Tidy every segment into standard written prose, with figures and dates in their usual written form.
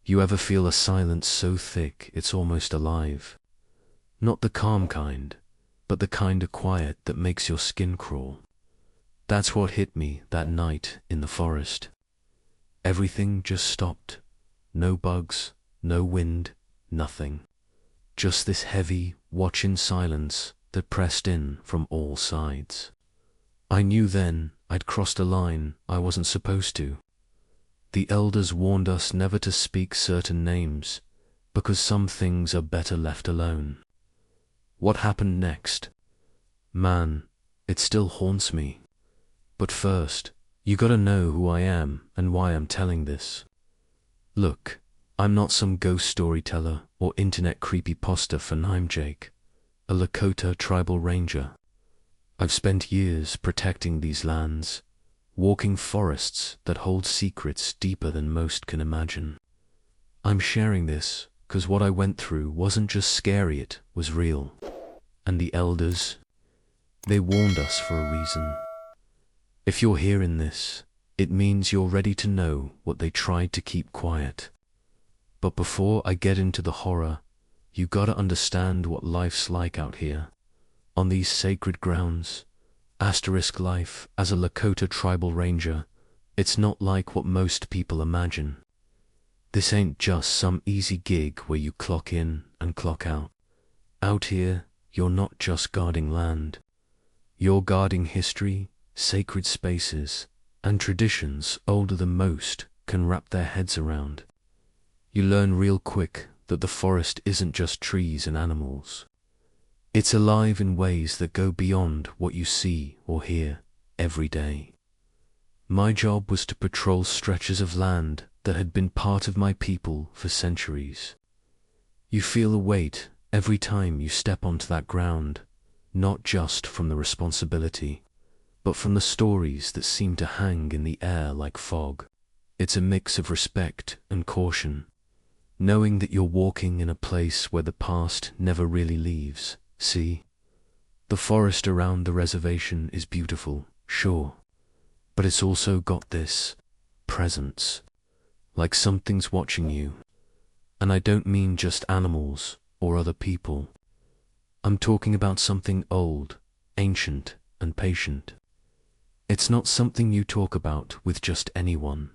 You ever feel a silence so thick it's almost alive? Not the calm kind, but the kind of quiet that makes your skin crawl. That's what hit me that night in the forest. Everything just stopped. No bugs, no wind, nothing. Just this heavy, watching silence that pressed in from all sides. I knew then I'd crossed a line I wasn't supposed to. The elders warned us never to speak certain names, because some things are better left alone. What happened next? Man, it still haunts me. But first, you gotta know who I am and why I'm telling this. Look, I'm not some ghost storyteller or internet creepypasta fan. I'm Jake, a Lakota Tribal Ranger. I've spent years protecting these lands, walking forests that hold secrets deeper than most can imagine. I'm sharing this because what I went through wasn't just scary, it was real. And the elders, they warned us for a reason. If you're hearing this, it means you're ready to know what they tried to keep quiet. But before I get into the horror, you gotta understand what life's like out here, on these sacred grounds. Asterisk life as a Lakota Tribal Ranger, it's not like what most people imagine. This ain't just some easy gig where you clock in and clock out. Out here, you're not just guarding land. You're guarding history, sacred spaces, and traditions older than most can wrap their heads around. You learn real quick that the forest isn't just trees and animals. It's alive in ways that go beyond what you see or hear every day. My job was to patrol stretches of land that had been part of my people for centuries. You feel a weight every time you step onto that ground, not just from the responsibility, but from the stories that seem to hang in the air like fog. It's a mix of respect and caution, knowing that you're walking in a place where the past never really leaves. See, the forest around the reservation is beautiful, sure, but it's also got this presence, like something's watching you. And I don't mean just animals or other people. I'm talking about something old, ancient, and patient. It's not something you talk about with just anyone.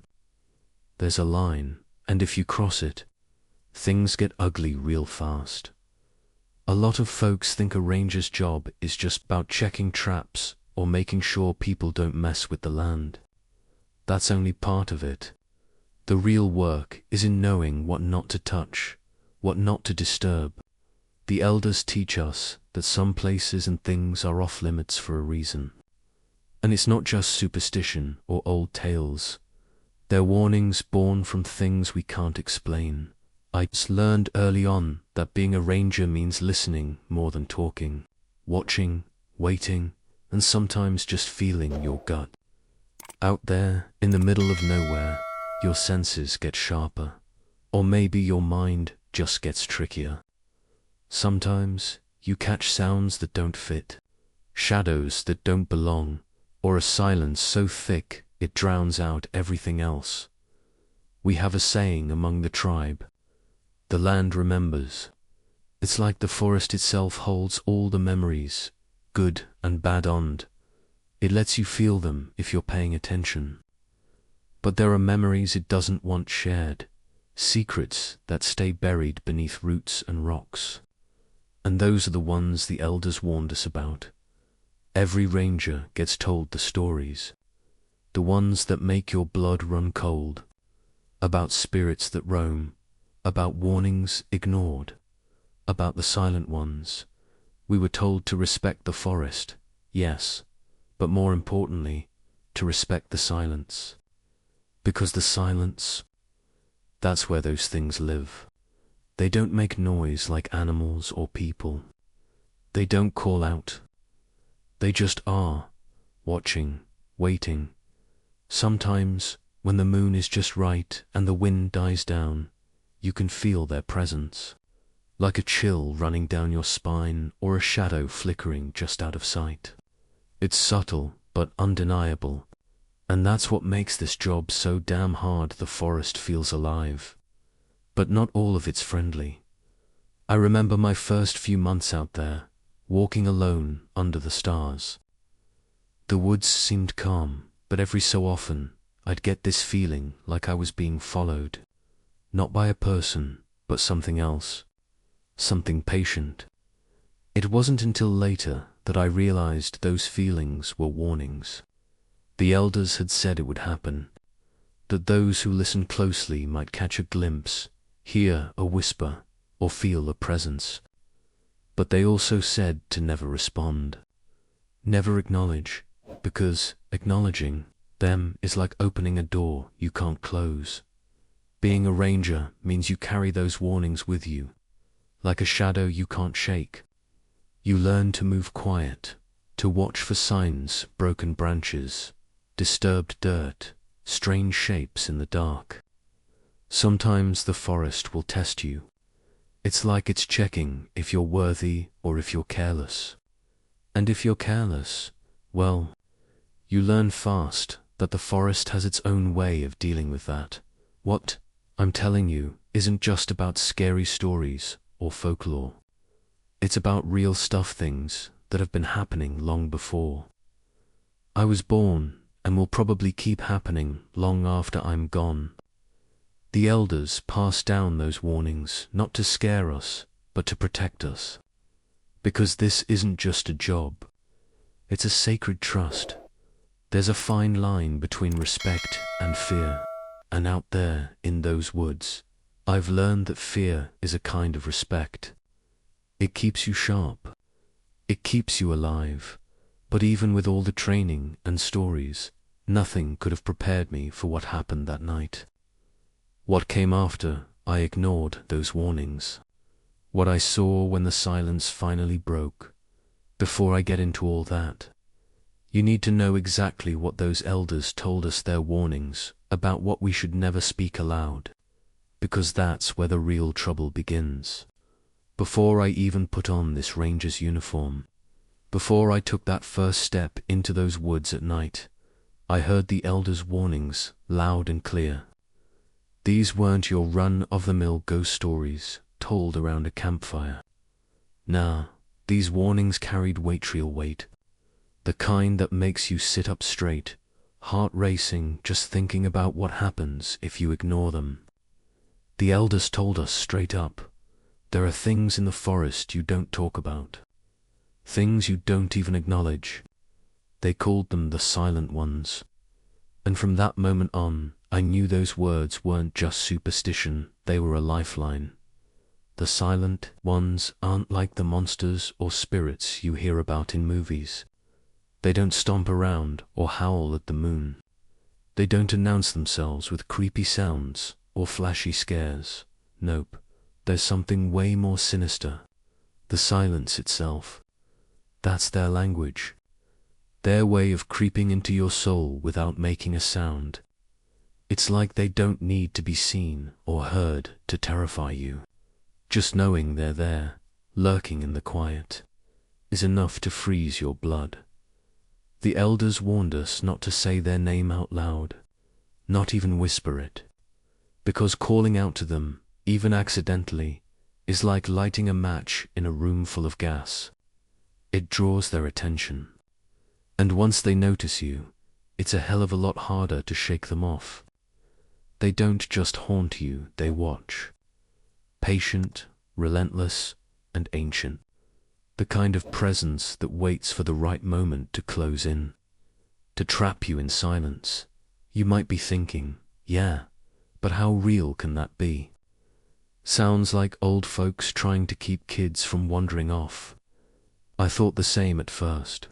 There's a line, and if you cross it, things get ugly real fast. A lot of folks think a ranger's job is just about checking traps or making sure people don't mess with the land. That's only part of it. The real work is in knowing what not to touch, what not to disturb. The elders teach us that some places and things are off limits for a reason. And it's not just superstition or old tales. They're warnings born from things we can't explain. I learned early on that being a ranger means listening more than talking, watching, waiting, and sometimes just feeling your gut. Out there, in the middle of nowhere, your senses get sharper, or maybe your mind just gets trickier. Sometimes you catch sounds that don't fit, shadows that don't belong, or a silence so thick it drowns out everything else. We have a saying among the tribe: the land remembers. It's like the forest itself holds all the memories, good and bad on. It lets you feel them if you're paying attention. But there are memories it doesn't want shared, secrets that stay buried beneath roots and rocks. And those are the ones the elders warned us about. Every ranger gets told the stories, the ones that make your blood run cold, about spirits that roam, about warnings ignored, about the silent ones. We were told to respect the forest, yes, but more importantly, to respect the silence. Because the silence, that's where those things live. They don't make noise like animals or people. They don't call out. They just are, watching, waiting. Sometimes, when the moon is just right and the wind dies down, you can feel their presence, like a chill running down your spine or a shadow flickering just out of sight. It's subtle but undeniable, and that's what makes this job so damn hard. The forest feels alive. but not all of it's friendly. I remember my first few months out there, walking alone under the stars. The woods seemed calm, but every so often, I'd get this feeling like I was being followed. Not by a person, but something else. Something patient. It wasn't until later that I realized those feelings were warnings. The elders had said it would happen, that those who listened closely might catch a glimpse, hear a whisper, or feel a presence. But they also said to never respond. Never acknowledge, because acknowledging them is like opening a door you can't close. Being a ranger means you carry those warnings with you, like a shadow you can't shake. You learn to move quiet, to watch for signs, broken branches, disturbed dirt, strange shapes in the dark. Sometimes the forest will test you. It's like it's checking if you're worthy or if you're careless. And if you're careless, well, you learn fast that the forest has its own way of dealing with that. What I'm telling you isn't just about scary stories or folklore. It's about real stuff, things that have been happening long before I was born and will probably keep happening long after I'm gone. The elders passed down those warnings not to scare us, but to protect us. Because this isn't just a job. It's a sacred trust. There's a fine line between respect and fear. And out there in those woods, I've learned that fear is a kind of respect. It keeps you sharp. It keeps you alive. But even with all the training and stories, nothing could have prepared me for what happened that night. What came after, I ignored those warnings. What I saw when the silence finally broke. Before I get into all that, you need to know exactly what those elders told us, their warnings about what we should never speak aloud, because that's where the real trouble begins. Before I even put on this ranger's uniform, before I took that first step into those woods at night, I heard the elders' warnings loud and clear. These weren't your run-of-the-mill ghost stories told around a campfire. Nah, these warnings carried real weight. The kind that makes you sit up straight, heart racing just thinking about what happens if you ignore them. The elders told us straight up, there are things in the forest you don't talk about. Things you don't even acknowledge. They called them the silent ones. And from that moment on, I knew those words weren't just superstition, they were a lifeline. The silent ones aren't like the monsters or spirits you hear about in movies. They don't stomp around or howl at the moon. They don't announce themselves with creepy sounds or flashy scares. Nope, there's something way more sinister. The silence itself. That's their language. Their way of creeping into your soul without making a sound. It's like they don't need to be seen or heard to terrify you. Just knowing they're there, lurking in the quiet, is enough to freeze your blood. The elders warned us not to say their name out loud, not even whisper it, because calling out to them, even accidentally, is like lighting a match in a room full of gas. It draws their attention. And once they notice you, it's a hell of a lot harder to shake them off. They don't just haunt you, they watch. Patient, relentless, and ancient. The kind of presence that waits for the right moment to close in, to trap you in silence. You might be thinking, yeah, but how real can that be? Sounds like old folks trying to keep kids from wandering off. I thought the same at first.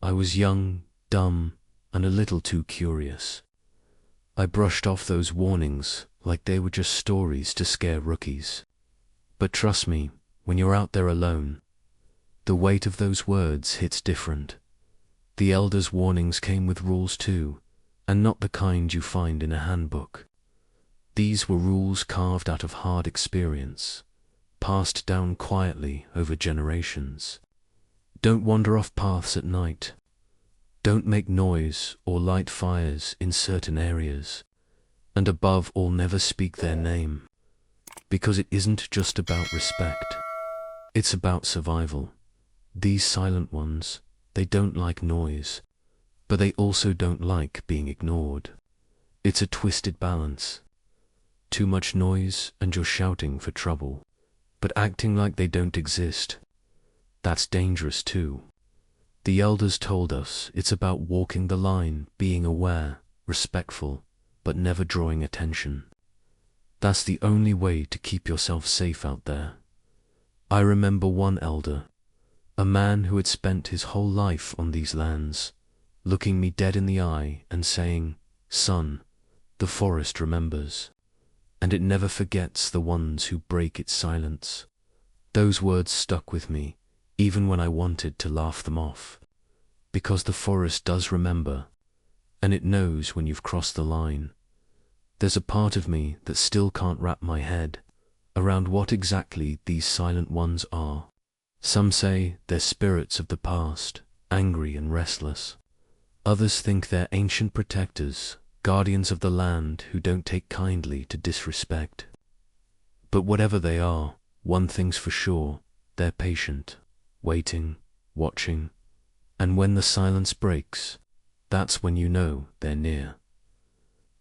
I was young, dumb, and a little too curious. I brushed off those warnings like they were just stories to scare rookies. But trust me, when you're out there alone, the weight of those words hits different. The elders' warnings came with rules too, and not the kind you find in a handbook. These were rules carved out of hard experience, passed down quietly over generations. Don't wander off paths at night. Don't make noise or light fires in certain areas. And above all, never speak their name. Because it isn't just about respect. It's about survival. These silent ones, they don't like noise, but they also don't like being ignored. It's a twisted balance. Too much noise and you're shouting for trouble, but acting like they don't exist. That's dangerous too. The elders told us it's about walking the line, being aware, respectful, but never drawing attention. That's the only way to keep yourself safe out there. I remember one elder, a man who had spent his whole life on these lands, looking me dead in the eye and saying, "Son, the forest remembers, and it never forgets the ones who break its silence." Those words stuck with me, even when I wanted to laugh them off, because the forest does remember, and it knows when you've crossed the line. There's a part of me that still can't wrap my head around what exactly these silent ones are. Some say they're spirits of the past, angry and restless. Others think they're ancient protectors, guardians of the land who don't take kindly to disrespect. But whatever they are, one thing's for sure, they're patient, waiting, watching, and when the silence breaks, that's when you know they're near.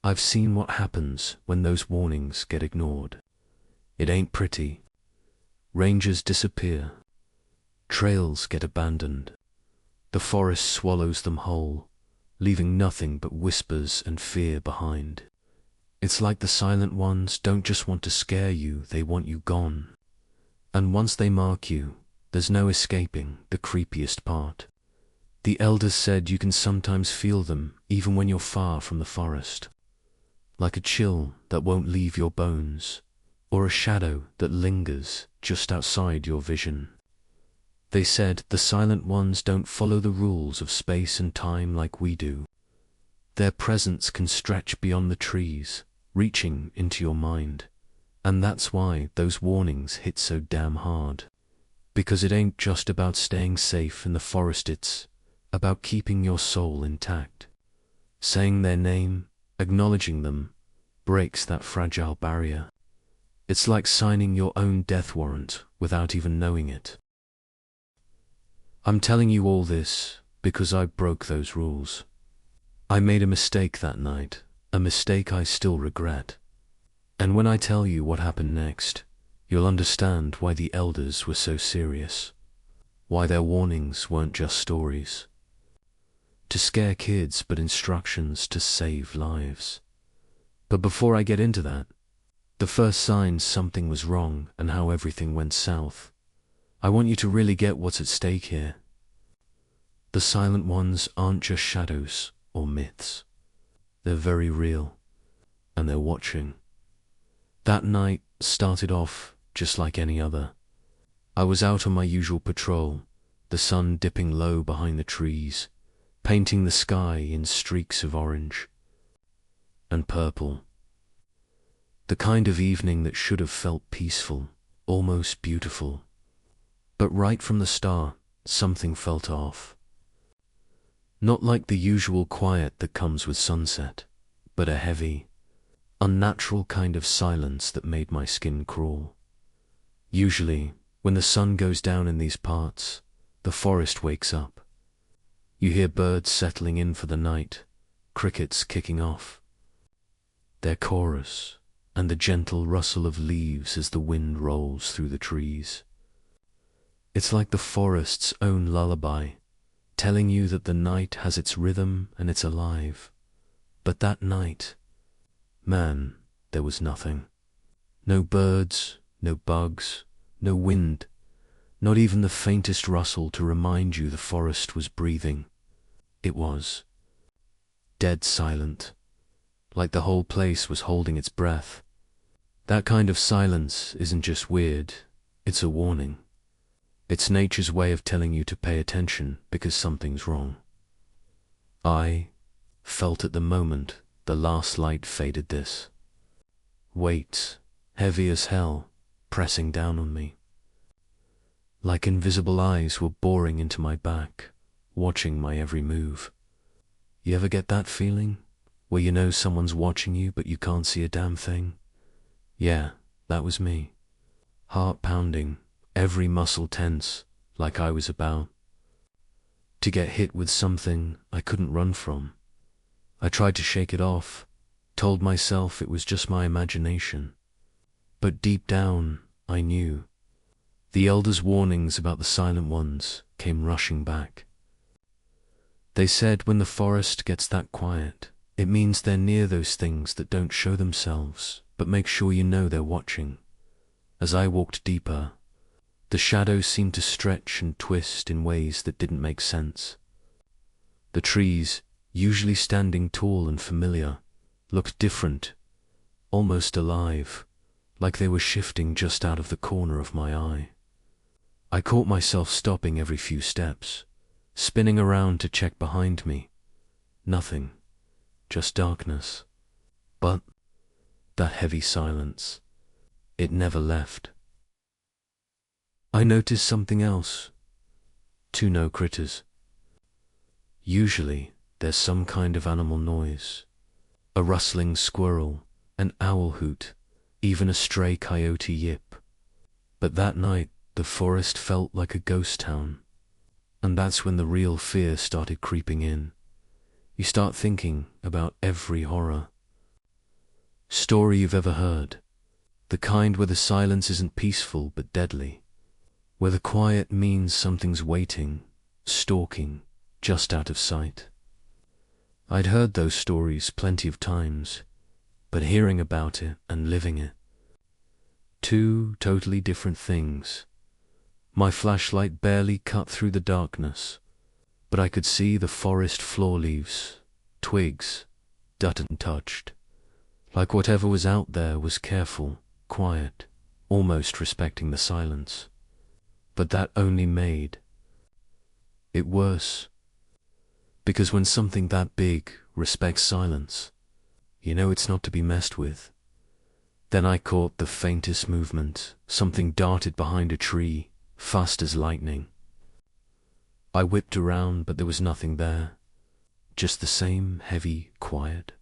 I've seen what happens when those warnings get ignored. It ain't pretty. Rangers disappear. Trails get abandoned. The forest swallows them whole, leaving nothing but whispers and fear behind. It's like the silent ones don't just want to scare you, they want you gone. And once they mark you, there's no escaping the creepiest part. The elders said you can sometimes feel them even when you're far from the forest. Like a chill that won't leave your bones, or a shadow that lingers just outside your vision. They said the silent ones don't follow the rules of space and time like we do. Their presence can stretch beyond the trees, reaching into your mind. And that's why those warnings hit so damn hard. Because it ain't just about staying safe in the forest, it's about keeping your soul intact. Saying their name, acknowledging them, breaks that fragile barrier. It's like signing your own death warrant without even knowing it. I'm telling you all this because I broke those rules. I made a mistake that night, a mistake I still regret. And when I tell you what happened next, you'll understand why the elders were so serious, why their warnings weren't just stories to scare kids, but instructions to save lives. But before I get into that, the first sign something was wrong and how everything went south, I want you to really get what's at stake here. The silent ones aren't just shadows or myths. They're very real, and they're watching. That night started off just like any other. I was out on my usual patrol, the sun dipping low behind the trees, painting the sky in streaks of orange and purple. The kind of evening that should have felt peaceful, almost beautiful. But right from the start, something felt off. Not like the usual quiet that comes with sunset, but a heavy, unnatural kind of silence that made my skin crawl. Usually, when the sun goes down in these parts, the forest wakes up. You hear birds settling in for the night, crickets kicking off their chorus, and the gentle rustle of leaves as the wind rolls through the trees. It's like the forest's own lullaby, telling you that the night has its rhythm and it's alive. But that night, man, there was nothing. No birds, no bugs, no wind, not even the faintest rustle to remind you the forest was breathing. It was dead silent, like the whole place was holding its breath. That kind of silence isn't just weird, it's a warning. It's nature's way of telling you to pay attention because something's wrong. I felt at the moment the last light faded this weight, heavy as hell, pressing down on me. Like invisible eyes were boring into my back, watching my every move. You ever get that feeling? Where you know someone's watching you but you can't see a damn thing? Yeah, That was me. Heart pounding, every muscle tense, like I was about to get hit with something I couldn't run from. I tried to shake it off, told myself it was just my imagination. But deep down, I knew. The elders' warnings about the silent ones came rushing back. They said when the forest gets that quiet, it means they're near those things that don't show themselves, but make sure you know they're watching. As I walked deeper, the shadows seemed to stretch and twist in ways that didn't make sense. The trees, usually standing tall and familiar, looked different, almost alive, like they were shifting just out of the corner of my eye. I caught myself stopping every few steps, spinning around to check behind me. Nothing, just darkness. But that heavy silence, it never left. I noticed something else. 2 no critters. Usually, there's some kind of animal noise. A rustling squirrel, an owl hoot, even a stray coyote yip. But that night, the forest felt like a ghost town. And that's when the real fear started creeping in. You start thinking about every horror story you've ever heard. The kind where the silence isn't peaceful but deadly. Where the quiet means something's waiting, stalking, just out of sight. I'd heard those stories plenty of times, but hearing about it and living it, 2 totally different things. My flashlight barely cut through the darkness, but I could see the forest floor leaves, twigs, dust untouched, like whatever was out there was careful, quiet, almost respecting the silence. But that only made it worse. Because when something that big respects silence, you know it's not to be messed with. Then I caught the faintest movement. Something darted behind a tree, fast as lightning. I whipped around, but there was nothing there. Just the same heavy quiet.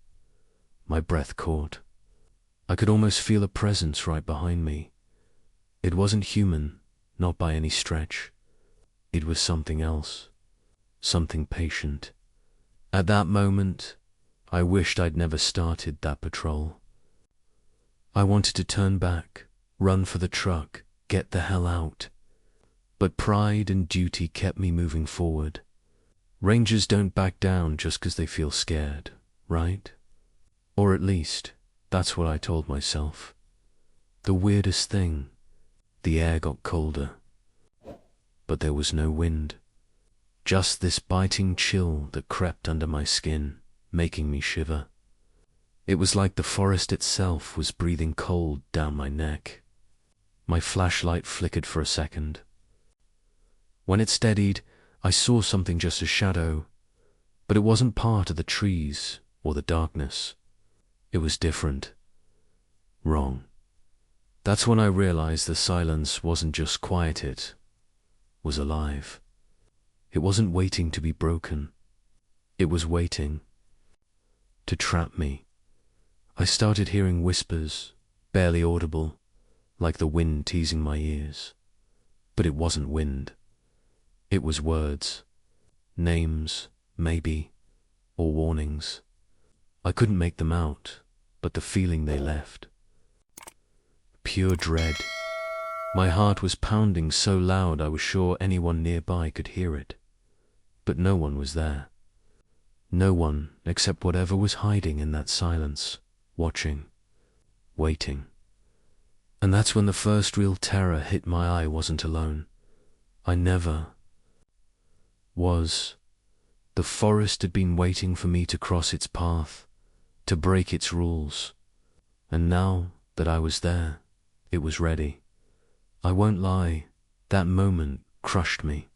My breath caught. I could almost feel a presence right behind me. It wasn't human, not by any stretch. It was something else. Something patient. At that moment, I wished I'd never started that patrol. I wanted to turn back, run for the truck, get the hell out. But pride and duty kept me moving forward. Rangers don't back down just because they feel scared, right? Or at least, that's what I told myself. The weirdest thing, the air got colder. But there was no wind. Just this biting chill that crept under my skin, making me shiver. It was like the forest itself was breathing cold down my neck. My flashlight flickered for a second. When it steadied, I saw something just a shadow, but it wasn't part of the trees or the darkness. It was different. Wrong. That's when I realized the silence wasn't just quiet, it was alive. It wasn't waiting to be broken. It was waiting to trap me. I started hearing whispers, barely audible, like the wind teasing my ears. But it wasn't wind. It was words, names, maybe, or warnings. I couldn't make them out, but the feeling they left. Pure dread. My heart was pounding so loud I was sure anyone nearby could hear it. But no one was there. No one except whatever was hiding in that silence, watching, waiting. And that's when the first real terror hit my eye wasn't alone. I never was. The forest had been waiting for me to cross its path, to break its rules. And now that I was there, it was ready. I won't lie, that moment crushed me.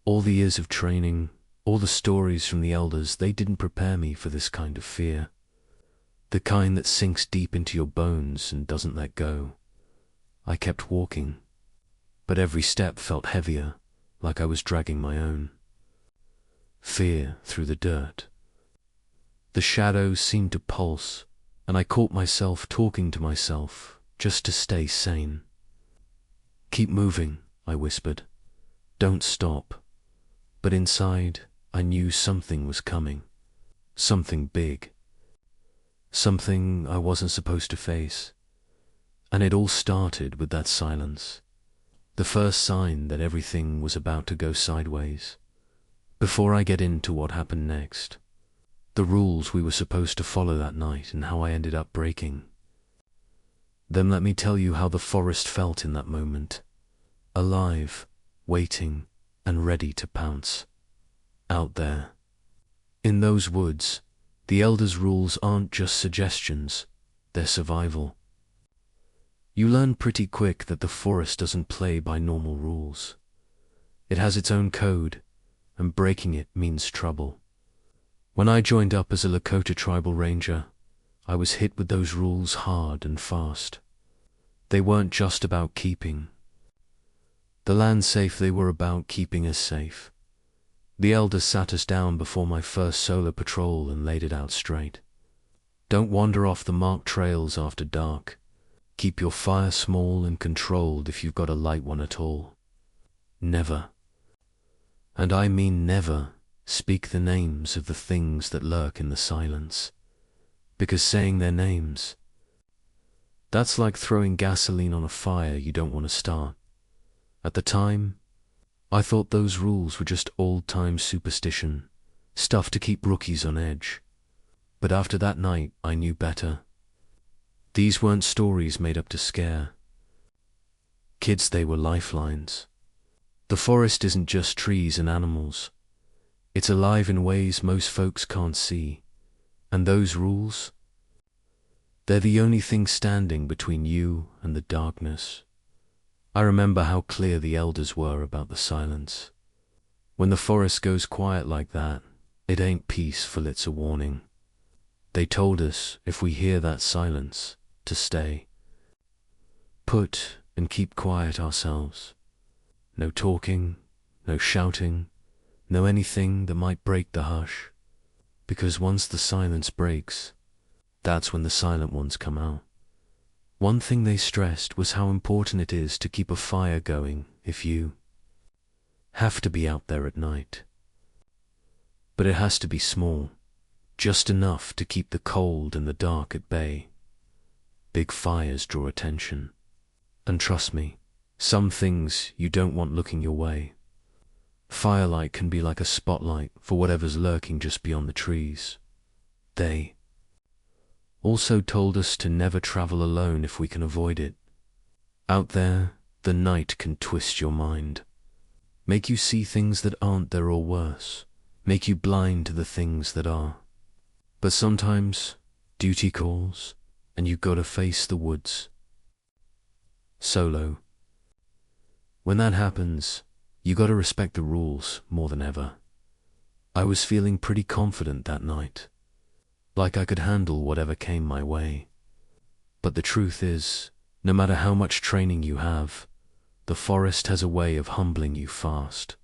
All the years of training, all the stories from the elders, they didn't prepare me for this kind of fear. The kind that sinks deep into your bones and doesn't let go. I kept walking, but every step felt heavier, like I was dragging my own. Fear through the dirt. The shadows seemed to pulse, and I caught myself talking to myself, just to stay sane. "Keep moving," I whispered. "Don't stop." But inside, I knew something was coming. Something big. Something I wasn't supposed to face. And it all started with that silence. The first sign that everything was about to go sideways. Before I get into what happened next, the rules we were supposed to follow that night and how I ended up breaking, then let me tell you how the forest felt in that moment. Alive, waiting, and ready to pounce. Out there. In those woods, the elders' rules aren't just suggestions, they're survival. You learn pretty quick that the forest doesn't play by normal rules. It has its own code, and breaking it means trouble. When I joined up as a Lakota Tribal Ranger, I was hit with those rules hard and fast. They weren't just about keeping the land safe, they were about keeping us safe. The elders sat us down before my first solo patrol and laid it out straight. Don't wander off the marked trails after dark. Keep your fire small and controlled if you've got a light one at all. Never, and I mean never, speak the names of the things that lurk in the silence. Because saying their names, that's like throwing gasoline on a fire you don't want to start. At the time, I thought those rules were just old-time superstition, stuff to keep rookies on edge. But after that night, I knew better. These weren't stories made up to scare kids, they were lifelines. The forest isn't just trees and animals. It's alive in ways most folks can't see. And those rules, they're the only thing standing between you and the darkness. I remember how clear the elders were about the silence. When the forest goes quiet like that, it ain't peaceful, it's a warning. They told us, if we hear that silence, to stay put and keep quiet ourselves. No talking, no shouting, no anything that might break the hush. Because once the silence breaks, that's when the silent ones come out. One thing they stressed was how important it is to keep a fire going if you have to be out there at night. But it has to be small, just enough to keep the cold and the dark at bay. Big fires draw attention. And trust me, some things you don't want looking your way. Firelight can be like a spotlight for whatever's lurking just beyond the trees. They also told us to never travel alone if we can avoid it. Out there, the night can twist your mind, make you see things that aren't there or worse, make you blind to the things that are. But sometimes, duty calls, and you gotta face the woods. Solo. When that happens, you gotta respect the rules more than ever. I was feeling pretty confident that night, like I could handle whatever came my way. But the truth is, no matter how much training you have, the forest has a way of humbling you fast.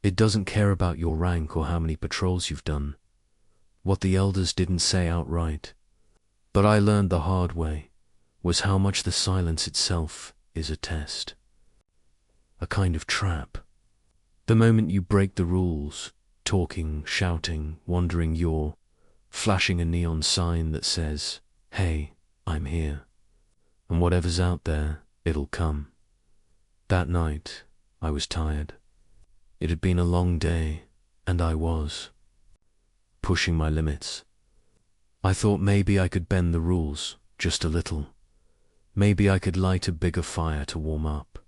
It doesn't care about your rank or how many patrols you've done. What the elders didn't say outright, but I learned the hard way, was how much the silence itself is a test. A kind of trap. The moment you break the rules, talking, shouting, wandering, you're flashing a neon sign that says, "Hey, I'm here." And whatever's out there, it'll come. That night, I was tired. It had been a long day, and I was pushing my limits. I thought maybe I could bend the rules just a little. Maybe I could light a bigger fire to warm up.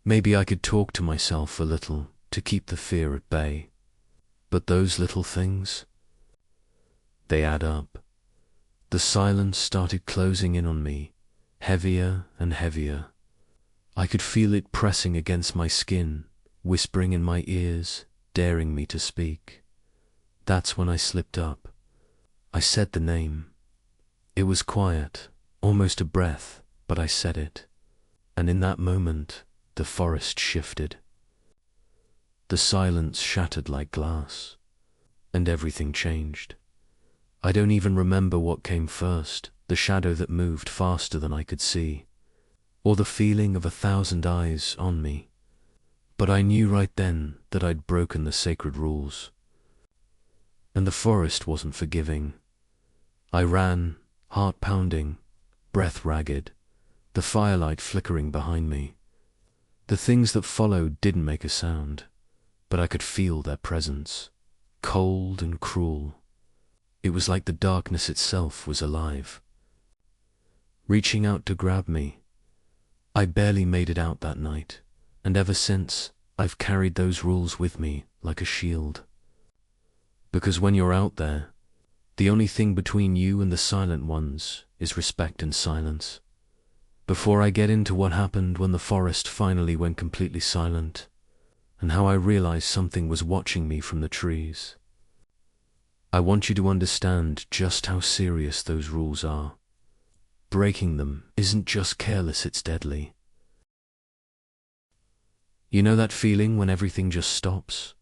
Maybe I could talk to myself a little to keep the fear at bay. But those little things, they add up. The silence started closing in on me, heavier and heavier. I could feel it pressing against my skin, whispering in my ears, daring me to speak. That's when I slipped up. I said the name. It was quiet, almost a breath, but I said it. And in that moment, the forest shifted. The silence shattered like glass, and everything changed. I don't even remember what came first, the shadow that moved faster than I could see, or the feeling of 1,000 eyes on me. But I knew right then that I'd broken the sacred rules. And the forest wasn't forgiving. I ran, heart pounding, breath ragged, the firelight flickering behind me. The things that followed didn't make a sound, but I could feel their presence, cold and cruel. It was like the darkness itself was alive, reaching out to grab me. I barely made it out that night, and ever since, I've carried those rules with me like a shield. Because when you're out there, the only thing between you and the silent ones is respect and silence. Before I get into what happened when the forest finally went completely silent, and how I realized something was watching me from the trees, I want you to understand just how serious those rules are. Breaking them isn't just careless, it's deadly. You know that feeling when everything just stops?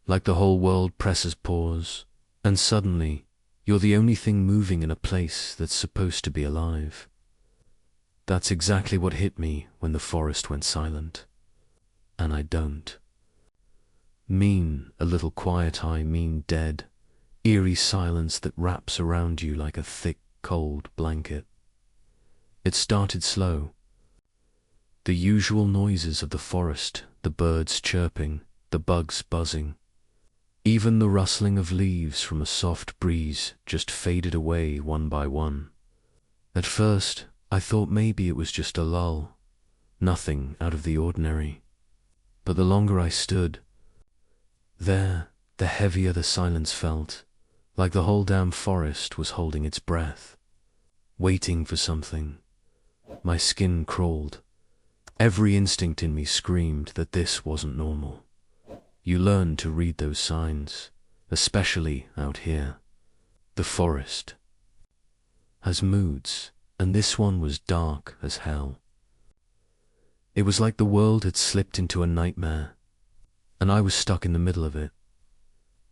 Like the whole world presses pause, and suddenly, you're the only thing moving in a place that's supposed to be alive. That's exactly what hit me when the forest went silent. And I don't mean a little quiet, I mean dead, eerie silence that wraps around you like a thick, cold blanket. It started slow. The usual noises of the forest, the birds chirping, the bugs buzzing, even the rustling of leaves from a soft breeze just faded away one by one. At first, I thought maybe it was just a lull, nothing out of the ordinary. But the longer I stood there, the heavier the silence felt, like the whole damn forest was holding its breath, waiting for something. My skin crawled. Every instinct in me screamed that this wasn't normal. You learn to read those signs, especially out here. The forest has moods, and this one was dark as hell. It was like the world had slipped into a nightmare, and I was stuck in the middle of it.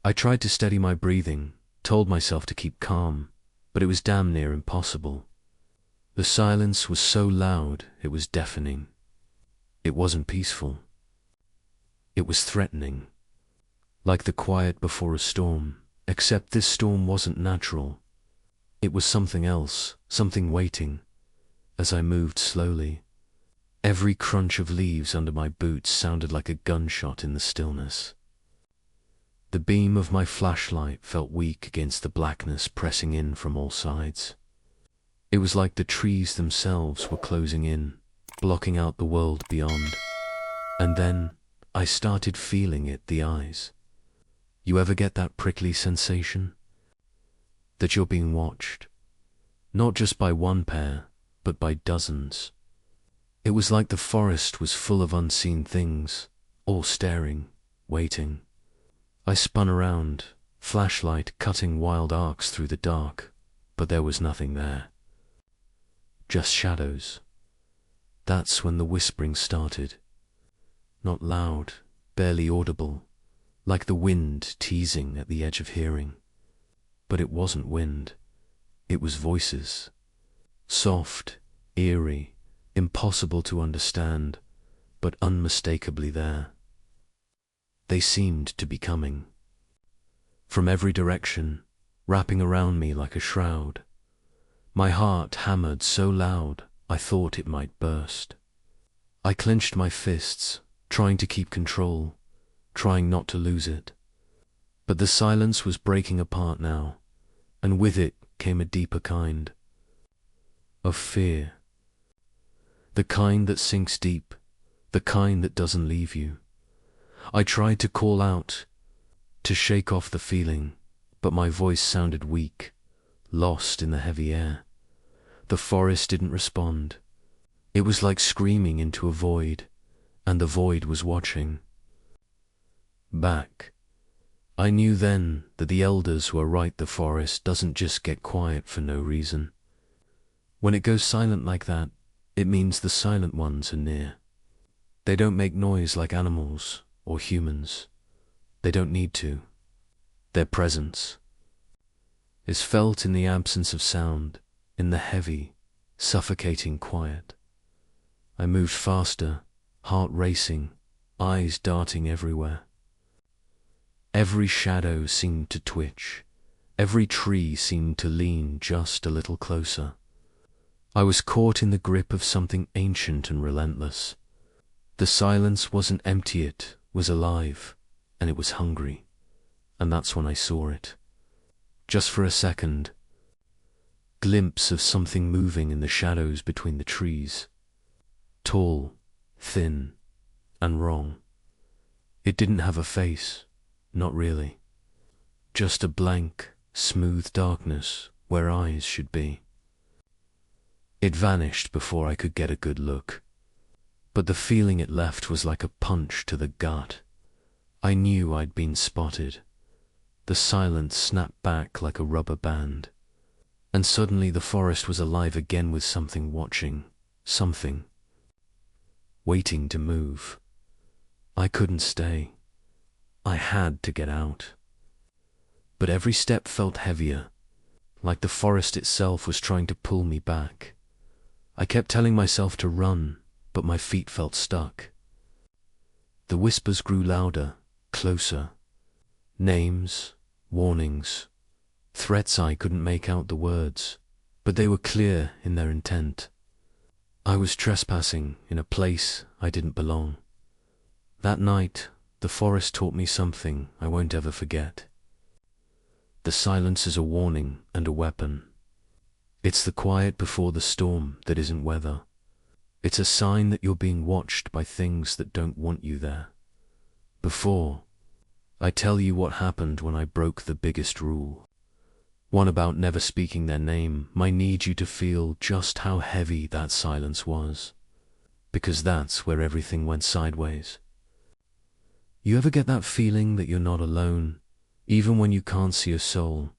I tried to steady my breathing, told myself to keep calm, but it was damn near impossible. The silence was so loud it was deafening. It wasn't peaceful. It was threatening, like the quiet before a storm, except this storm wasn't natural. It was something else, something waiting. As I moved slowly, every crunch of leaves under my boots sounded like a gunshot in the stillness. The beam of my flashlight felt weak against the blackness pressing in from all sides. It was like the trees themselves were closing in, blocking out the world beyond. And then I started feeling it, the eyes. You ever get that prickly sensation? That you're being watched? Not just by one pair, but by dozens. It was like the forest was full of unseen things, all staring, waiting. I spun around, flashlight cutting wild arcs through the dark, but there was nothing there. Just shadows. That's when the whispering started. Not loud, barely audible, like the wind teasing at the edge of hearing. But it wasn't wind. It was voices. Soft, eerie, impossible to understand, but unmistakably there. They seemed to be coming. From every direction, wrapping around me like a shroud. My heart hammered so loud I thought it might burst. I clenched my fists, trying to keep control, trying not to lose it. But the silence was breaking apart now, and with it came a deeper kind of fear. The kind that sinks deep, the kind that doesn't leave you. I tried to call out, to shake off the feeling, but my voice sounded weak, lost in the heavy air. The forest didn't respond. It was like screaming into a void, and the void was watching. Back. I knew then that the elders were right, the forest doesn't just get quiet for no reason. When it goes silent like that, it means the silent ones are near. They don't make noise like animals or humans. They don't need to. Their presence is felt in the absence of sound, in the heavy, suffocating quiet. I moved faster, heart racing, eyes darting everywhere. Every shadow seemed to twitch. Every tree seemed to lean just a little closer. I was caught in the grip of something ancient and relentless. The silence wasn't empty, it was alive, and it was hungry. And that's when I saw it. Just for a second, glimpse of something moving in the shadows between the trees. Tall, thin, and wrong. It didn't have a face, not really. Just a blank, smooth darkness where eyes should be. It vanished before I could get a good look. But the feeling it left was like a punch to the gut. I knew I'd been spotted. The silence snapped back like a rubber band. And suddenly the forest was alive again with something watching, something waiting to move. I couldn't stay. I had to get out. But every step felt heavier, like the forest itself was trying to pull me back. I kept telling myself to run, but my feet felt stuck. The whispers grew louder, closer. Names, warnings, threats. I couldn't make out the words, but they were clear in their intent. I was trespassing in a place I didn't belong. That night, the forest taught me something I won't ever forget. The silence is a warning and a weapon. It's the quiet before the storm that isn't weather. It's a sign that you're being watched by things that don't want you there. Before I tell you what happened when I broke the biggest rule, one about never speaking their name, I need you to feel just how heavy that silence was, because that's where everything went sideways. You ever get that feeling that you're not alone, even when you can't see a soul,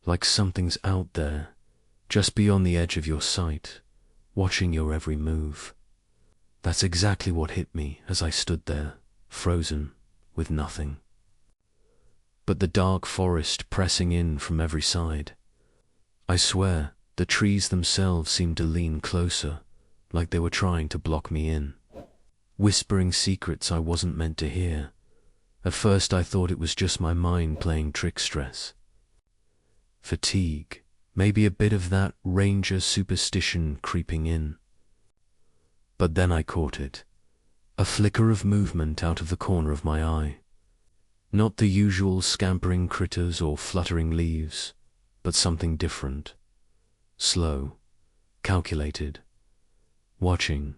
like something's out there, just beyond the edge of your sight, watching your every move? That's exactly what hit me as I stood there, frozen, with nothing but the dark forest pressing in from every side. I swear, the trees themselves seemed to lean closer, like they were trying to block me in, whispering secrets I wasn't meant to hear. At first I thought it was just my mind playing trick. Stress, fatigue, maybe a bit of that ranger superstition creeping in. But then I caught it. A flicker of movement out of the corner of my eye. Not the usual scampering critters or fluttering leaves, but something different. Slow, calculated. Watching,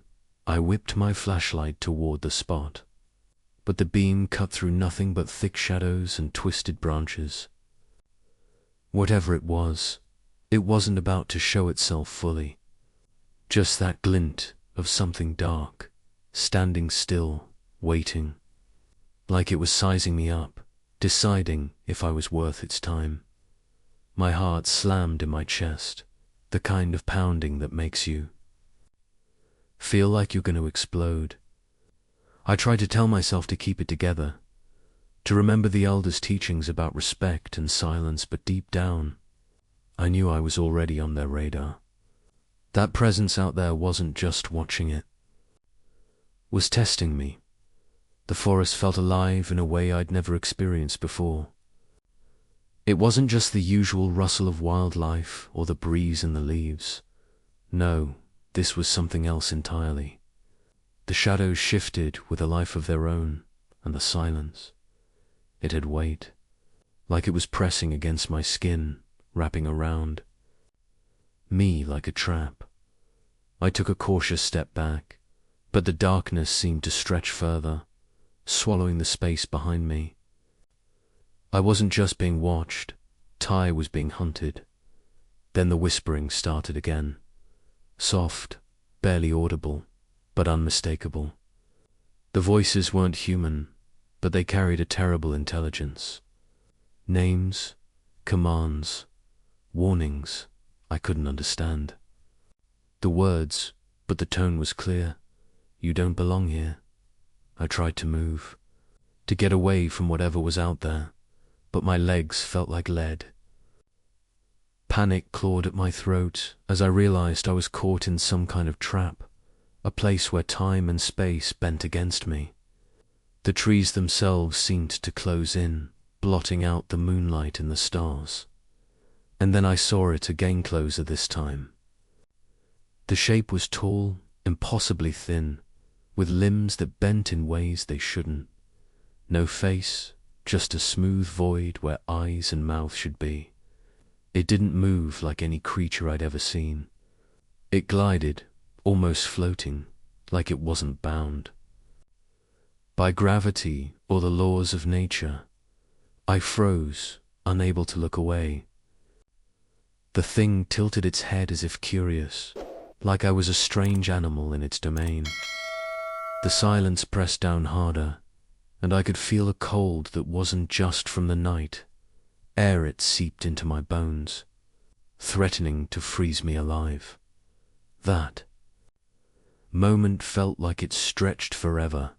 I whipped my flashlight toward the spot, but the beam cut through nothing but thick shadows and twisted branches. Whatever it wasn't about to show itself fully. Just that glint of something dark, standing still, waiting, like it was sizing me up, deciding if I was worth its time. My heart slammed in my chest, the kind of pounding that makes you feel like you're going to explode. I tried to tell myself to keep it together, to remember the elders' teachings about respect and silence, but deep down, I knew I was already on their radar. That presence out there wasn't just watching, it was testing me. The forest felt alive in a way I'd never experienced before. It wasn't just the usual rustle of wildlife or the breeze in the leaves. No, this was something else entirely. The shadows shifted with a life of their own, and the silence, it had weight, like it was pressing against my skin, wrapping around me like a trap. I took a cautious step back, but the darkness seemed to stretch further, swallowing the space behind me. I wasn't just being watched, Ty was being hunted. Then the whispering started again. Soft, barely audible, but unmistakable. The voices weren't human, but they carried a terrible intelligence. Names, commands, warnings I couldn't understand. The words, but the tone was clear. You don't belong here. I tried to move, to get away from whatever was out there, but my legs felt like lead. Panic clawed at my throat as I realized I was caught in some kind of trap, a place where time and space bent against me. The trees themselves seemed to close in, blotting out the moonlight and the stars. And then I saw it again closer this time. The shape was tall, impossibly thin, with limbs that bent in ways they shouldn't. No face, just a smooth void where eyes and mouth should be. It didn't move like any creature I'd ever seen. It glided, almost floating, like it wasn't bound by gravity or the laws of nature. I froze, unable to look away. The thing tilted its head as if curious, like I was a strange animal in its domain. The silence pressed down harder, and I could feel a cold that wasn't just from the night. Air it seeped into my bones, threatening to freeze me alive. That moment felt like it stretched forever,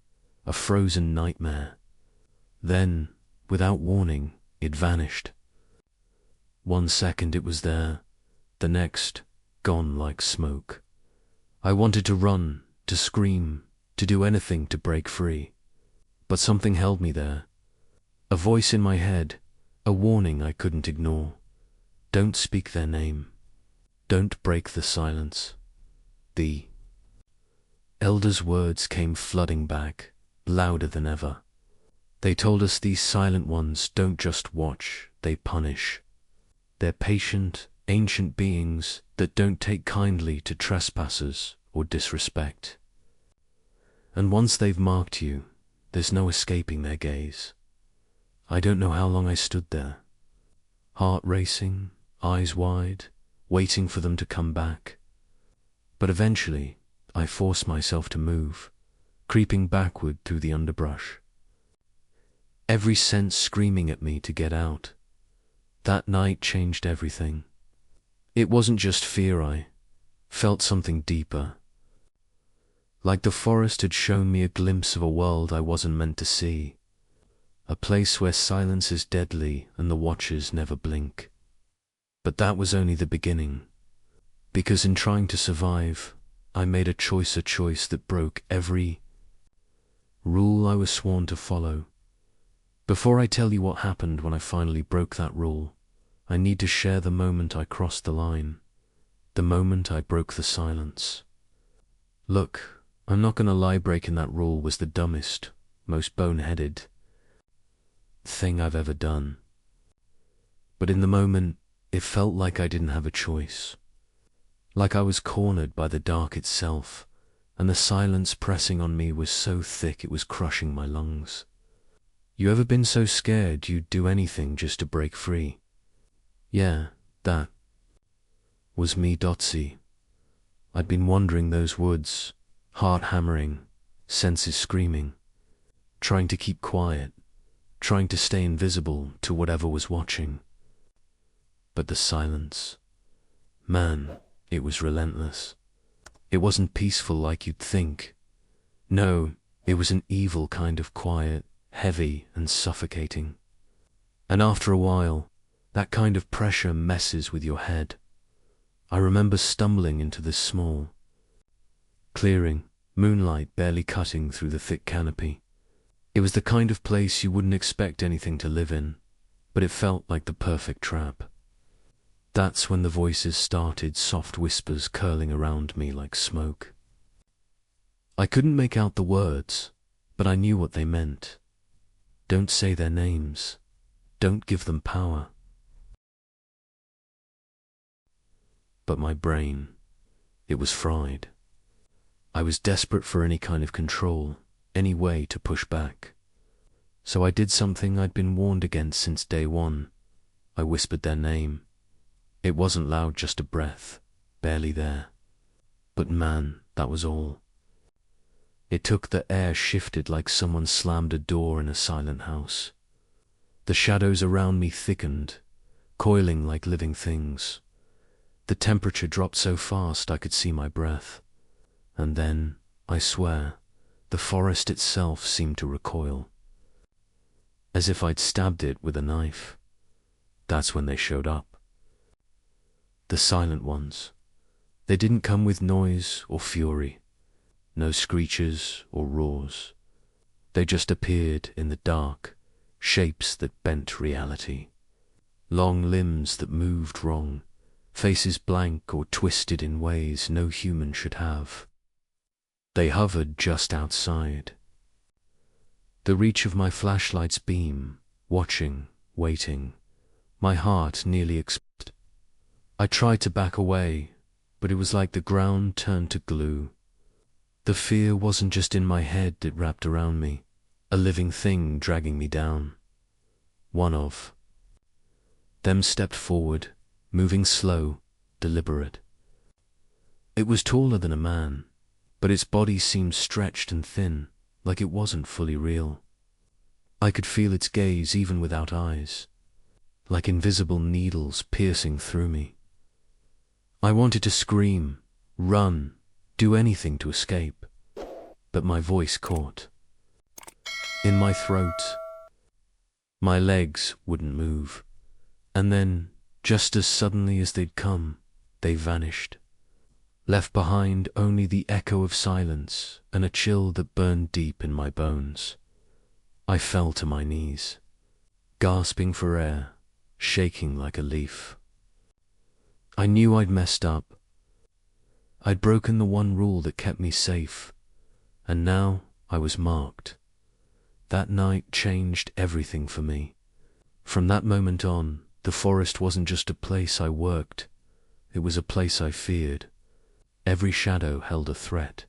a frozen nightmare. Then, without warning, it vanished. 1 second it was there, the next, gone like smoke. I wanted to run, to scream, to do anything to break free. But something held me there. A voice in my head, a warning I couldn't ignore. Don't speak their name. Don't break the silence. The elder's words came flooding back, louder than ever. They told us these silent ones don't just watch, they punish. They're patient, ancient beings that don't take kindly to trespassers or disrespect. And once they've marked you, there's no escaping their gaze. I don't know how long I stood there, heart racing, eyes wide, waiting for them to come back. But eventually, I forced myself to move, creeping backward through the underbrush. Every sense screaming at me to get out. That night changed everything. It wasn't just fear, I felt something deeper. Like the forest had shown me a glimpse of a world I wasn't meant to see. A place where silence is deadly and the watchers never blink. But that was only the beginning. Because in trying to survive, I made a choice that broke every rule I was sworn to follow. Before I tell you what happened when I finally broke that rule, I need to share the moment I crossed the line, the moment I broke the silence. Look, I'm not gonna lie, breaking that rule was the dumbest, most boneheaded thing I've ever done. But in the moment, it felt like I didn't have a choice. Like I was cornered by the dark itself, and the silence pressing on me was so thick it was crushing my lungs. You ever been so scared you'd do anything just to break free? Yeah, that was me, Dotsy. I'd been wandering those woods, heart hammering, senses screaming, trying to keep quiet, trying to stay invisible to whatever was watching. But the silence, man, it was relentless. It wasn't peaceful like you'd think. No, it was an evil kind of quiet, heavy and suffocating. And after a while, that kind of pressure messes with your head. I remember stumbling into this small clearing, moonlight barely cutting through the thick canopy. It was the kind of place you wouldn't expect anything to live in, but it felt like the perfect trap. That's when the voices started, soft whispers curling around me like smoke. I couldn't make out the words, but I knew what they meant. Don't say their names. Don't give them power. But my brain, it was fried. I was desperate for any kind of control, any way to push back. So I did something I'd been warned against since day one. I whispered their name. It wasn't loud, just a breath, barely there. But man, that was all. It took the air shifted like someone slammed a door in a silent house. The shadows around me thickened, coiling like living things. The temperature dropped so fast I could see my breath. And then, I swear, the forest itself seemed to recoil. As if I'd stabbed it with a knife. That's when they showed up. The silent ones. They didn't come with noise or fury, no screeches or roars. They just appeared in the dark, shapes that bent reality. Long limbs that moved wrong, faces blank or twisted in ways no human should have. They hovered just outside the reach of my flashlight's beam, watching, waiting. My heart nearly exploded. I tried to back away, but it was like the ground turned to glue. The fear wasn't just in my head, it wrapped around me, a living thing dragging me down. One of them stepped forward, moving slow, deliberate. It was taller than a man, but its body seemed stretched and thin, like it wasn't fully real. I could feel its gaze even without eyes, like invisible needles piercing through me. I wanted to scream, run, do anything to escape, but my voice caught in my throat. My legs wouldn't move, and then, just as suddenly as they'd come, they vanished, left behind only the echo of silence and a chill that burned deep in my bones. I fell to my knees, gasping for air, shaking like a leaf. I knew I'd messed up. I'd broken the one rule that kept me safe, and now I was marked. That night changed everything for me. From that moment on, the forest wasn't just a place I worked, it was a place I feared. Every shadow held a threat.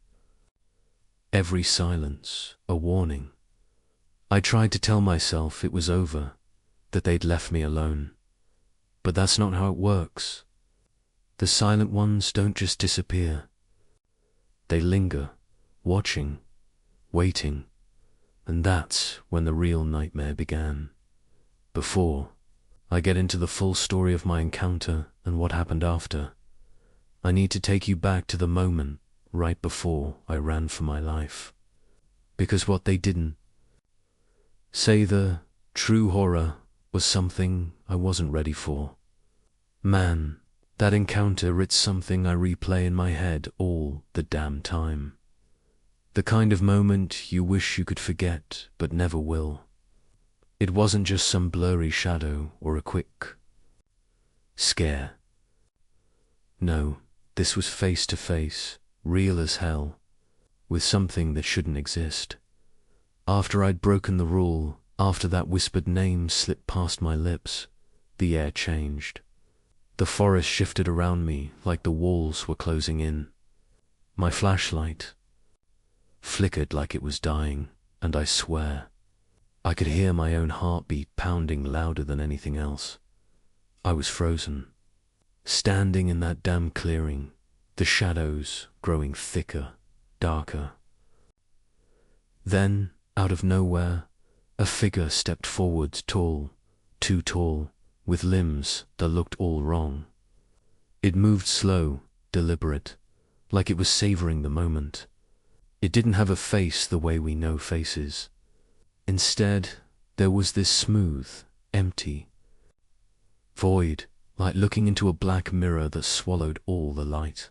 Every silence, a warning. I tried to tell myself it was over, that they'd left me alone. But that's not how it works. The silent ones don't just disappear. They linger, watching, waiting, and that's when the real nightmare began. Before I get into the full story of my encounter and what happened after, I need to take you back to the moment right before I ran for my life. Because what they didn't say, the true horror, was something I wasn't ready for. Man, that encounter, it's something I replay in my head all the damn time. The kind of moment you wish you could forget, but never will. It wasn't just some blurry shadow or a quick scare. No, this was face to face, real as hell, with something that shouldn't exist. After I'd broken the rule, after that whispered name slipped past my lips, the air changed. The forest shifted around me like the walls were closing in. My flashlight flickered like it was dying, and I swear, I could hear my own heartbeat pounding louder than anything else. I was frozen, standing in that damn clearing, the shadows growing thicker, darker. Then, out of nowhere, a figure stepped forward, tall, too tall, with limbs that looked all wrong. It moved slow, deliberate, like it was savoring the moment. It didn't have a face the way we know faces. Instead, there was this smooth, empty void, like looking into a black mirror that swallowed all the light.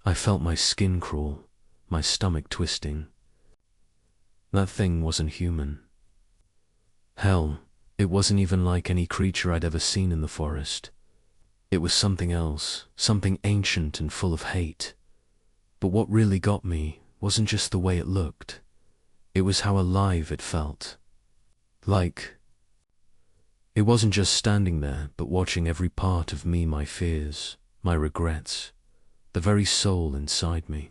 I felt my skin crawl, my stomach twisting. That thing wasn't human. Hell, it wasn't even like any creature I'd ever seen in the forest. It was something else, something ancient and full of hate. But what really got me wasn't just the way it looked. It was how alive it felt. Like, it wasn't just standing there, but watching every part of me, my fears, my regrets, the very soul inside me.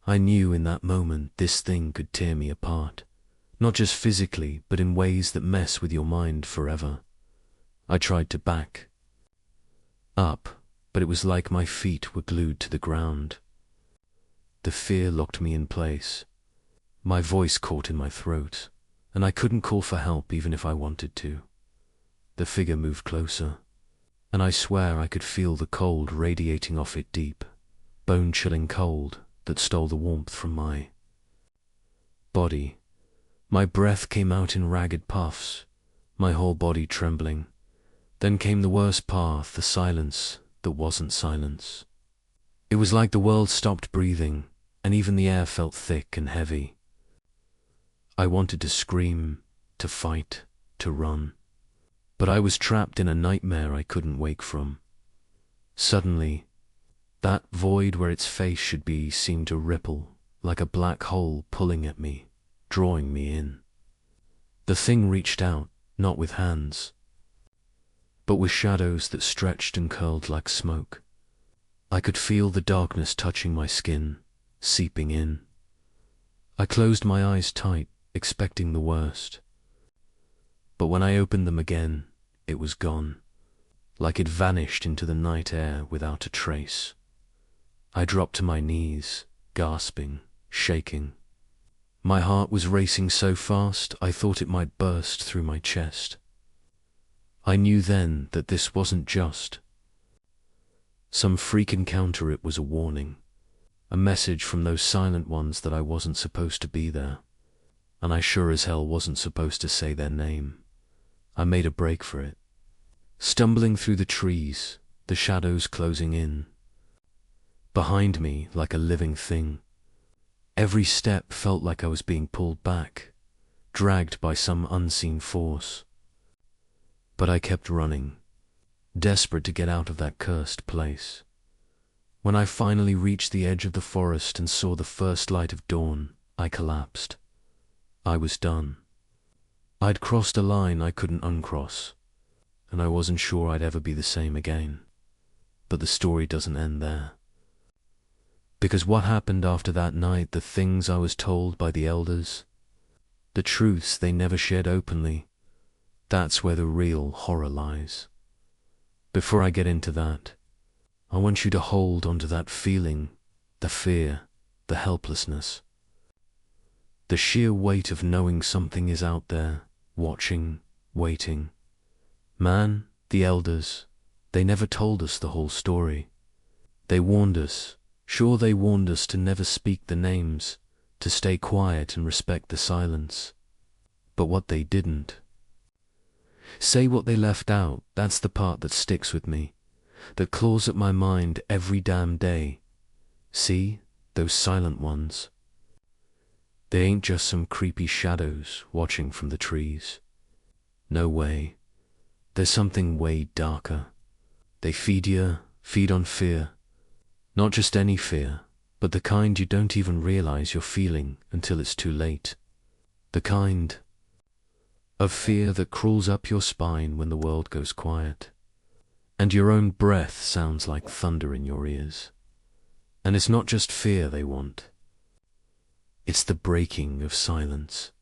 I knew in that moment this thing could tear me apart. Not just physically, but in ways that mess with your mind forever. I tried to back up, but it was like my feet were glued to the ground. The fear locked me in place. My voice caught in my throat, and I couldn't call for help even if I wanted to. The figure moved closer, and I swear I could feel the cold radiating off it, deep, bone-chilling cold that stole the warmth from my body. My breath came out in ragged puffs, my whole body trembling. Then came the worst part, the silence that wasn't silence. It was like the world stopped breathing, and even the air felt thick and heavy. I wanted to scream, to fight, to run, but I was trapped in a nightmare I couldn't wake from. Suddenly, that void where its face should be seemed to ripple, like a black hole pulling at me, drawing me in. The thing reached out, not with hands, but with shadows that stretched and curled like smoke. I could feel the darkness touching my skin, seeping in. I closed my eyes tight, expecting the worst. But when I opened them again, it was gone, like it vanished into the night air without a trace. I dropped to my knees, gasping, shaking. My heart was racing so fast I thought it might burst through my chest. I knew then that this wasn't just some freak encounter, it was a warning, a message from those silent ones that I wasn't supposed to be there, and I sure as hell wasn't supposed to say their name. I made a break for it, stumbling through the trees, the shadows closing in. Behind me, like a living thing, every step felt like I was being pulled back, dragged by some unseen force. But I kept running, desperate to get out of that cursed place. When I finally reached the edge of the forest and saw the first light of dawn, I collapsed. I was done. I'd crossed a line I couldn't uncross, and I wasn't sure I'd ever be the same again. But the story doesn't end there. Because what happened after that night, the things I was told by the elders, the truths they never shared openly, that's where the real horror lies. Before I get into that, I want you to hold onto that feeling, the fear, the helplessness, the sheer weight of knowing something is out there, watching, waiting. Man, the elders, they never told us the whole story. They warned us. Sure, they warned us to never speak the names, to stay quiet and respect the silence. But what they didn't say, what they left out, that's the part that sticks with me, that claws at my mind every damn day. See, those silent ones. They ain't just some creepy shadows watching from the trees. No way. There's something way darker. They feed on fear. Not just any fear, but the kind you don't even realize you're feeling until it's too late. The kind of fear that crawls up your spine when the world goes quiet, and your own breath sounds like thunder in your ears. And it's not just fear they want. It's the breaking of silence.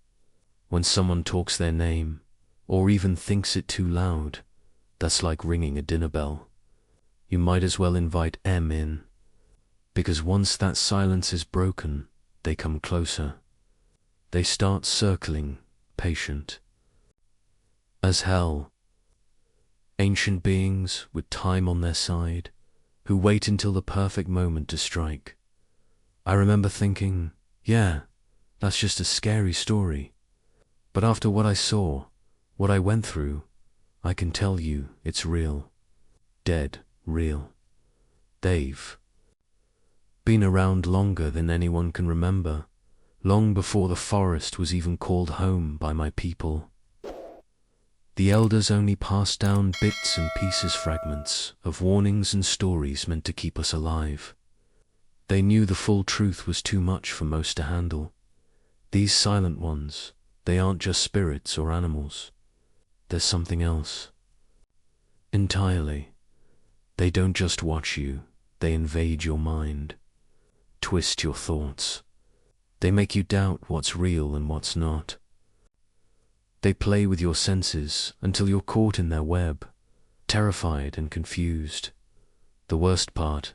When someone talks their name, or even thinks it too loud, that's like ringing a dinner bell. You might as well invite M in. Because once that silence is broken, they come closer. They start circling, patient as hell. Ancient beings with time on their side, who wait until the perfect moment to strike. I remember thinking, yeah, that's just a scary story. But after what I saw, what I went through, I can tell you it's real. Dead real. They've been around longer than anyone can remember, long before the forest was even called home by my people. The elders only passed down bits and pieces, fragments of warnings and stories meant to keep us alive. They knew the full truth was too much for most to handle. These silent ones, they aren't just spirits or animals. There's something else. Entirely. They don't just watch you, they invade your mind, twist your thoughts. They make you doubt what's real and what's not. They play with your senses until you're caught in their web, terrified and confused. The worst part,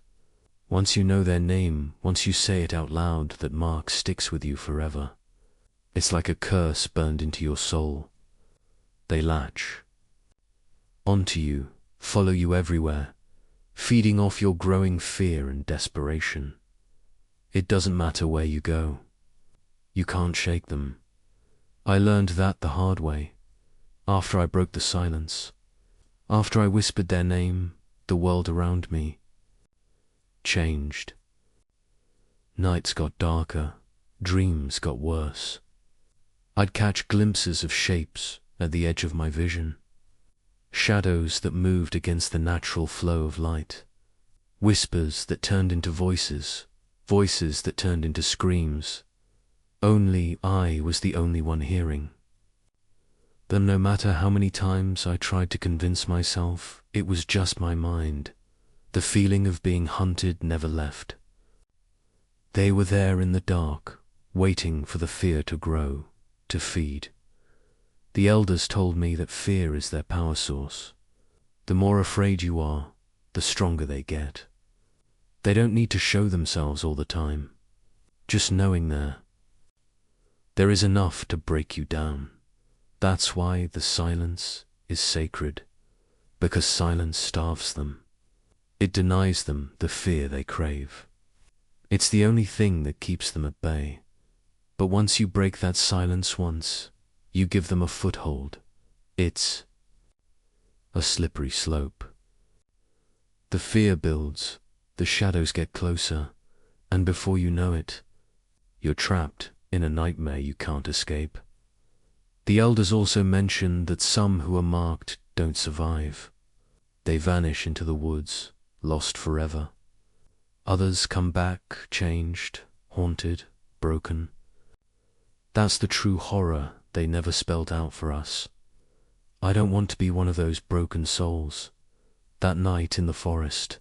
once you know their name, once you say it out loud, that mark sticks with you forever. It's like a curse burned into your soul. They latch onto you, follow you everywhere, feeding off your growing fear and desperation. It doesn't matter where you go. You can't shake them. I learned that the hard way, after I broke the silence. After I whispered their name, the world around me changed. Nights got darker, dreams got worse. I'd catch glimpses of shapes at the edge of my vision, shadows that moved against the natural flow of light, whispers that turned into voices, voices that turned into screams. Only I was the only one hearing them. No matter how many times I tried to convince myself it was just my mind, the feeling of being hunted never left. They were there in the dark, waiting for the fear to grow, to feed. The elders told me that fear is their power source. The more afraid you are, the stronger they get. They don't need to show themselves all the time. Just knowing there is enough to break you down. That's why the silence is sacred, because silence starves them. It denies them the fear they crave. It's the only thing that keeps them at bay. But once you break that silence once, you give them a foothold. It's a slippery slope. The fear builds, the shadows get closer, and before you know it, you're trapped in a nightmare you can't escape. The elders also mention that some who are marked don't survive. They vanish into the woods, lost forever. Others come back, changed, haunted, broken. That's the true horror they never spelled out for us. I don't want to be one of those broken souls. That night in the forest,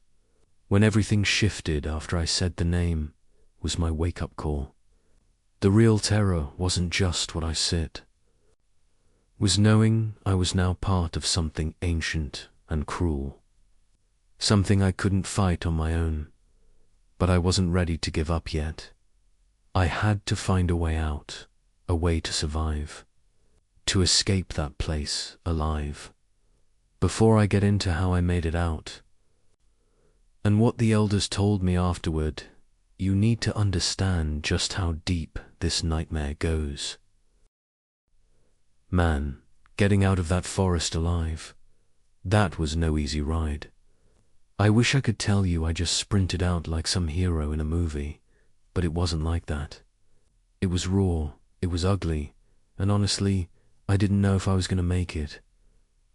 when everything shifted after I said the name, was my wake-up call. The real terror wasn't just what I said, was knowing I was now part of something ancient and cruel, something I couldn't fight on my own. But I wasn't ready to give up yet. I had to find a way out, a way to survive, to escape that place alive. Before I get into how I made it out, and what the elders told me afterward, you need to understand just how deep this nightmare goes. Man, getting out of that forest alive, that was no easy ride. I wish I could tell you I just sprinted out like some hero in a movie, but it wasn't like that. It was raw, it was ugly, and honestly, I didn't know if I was going to make it.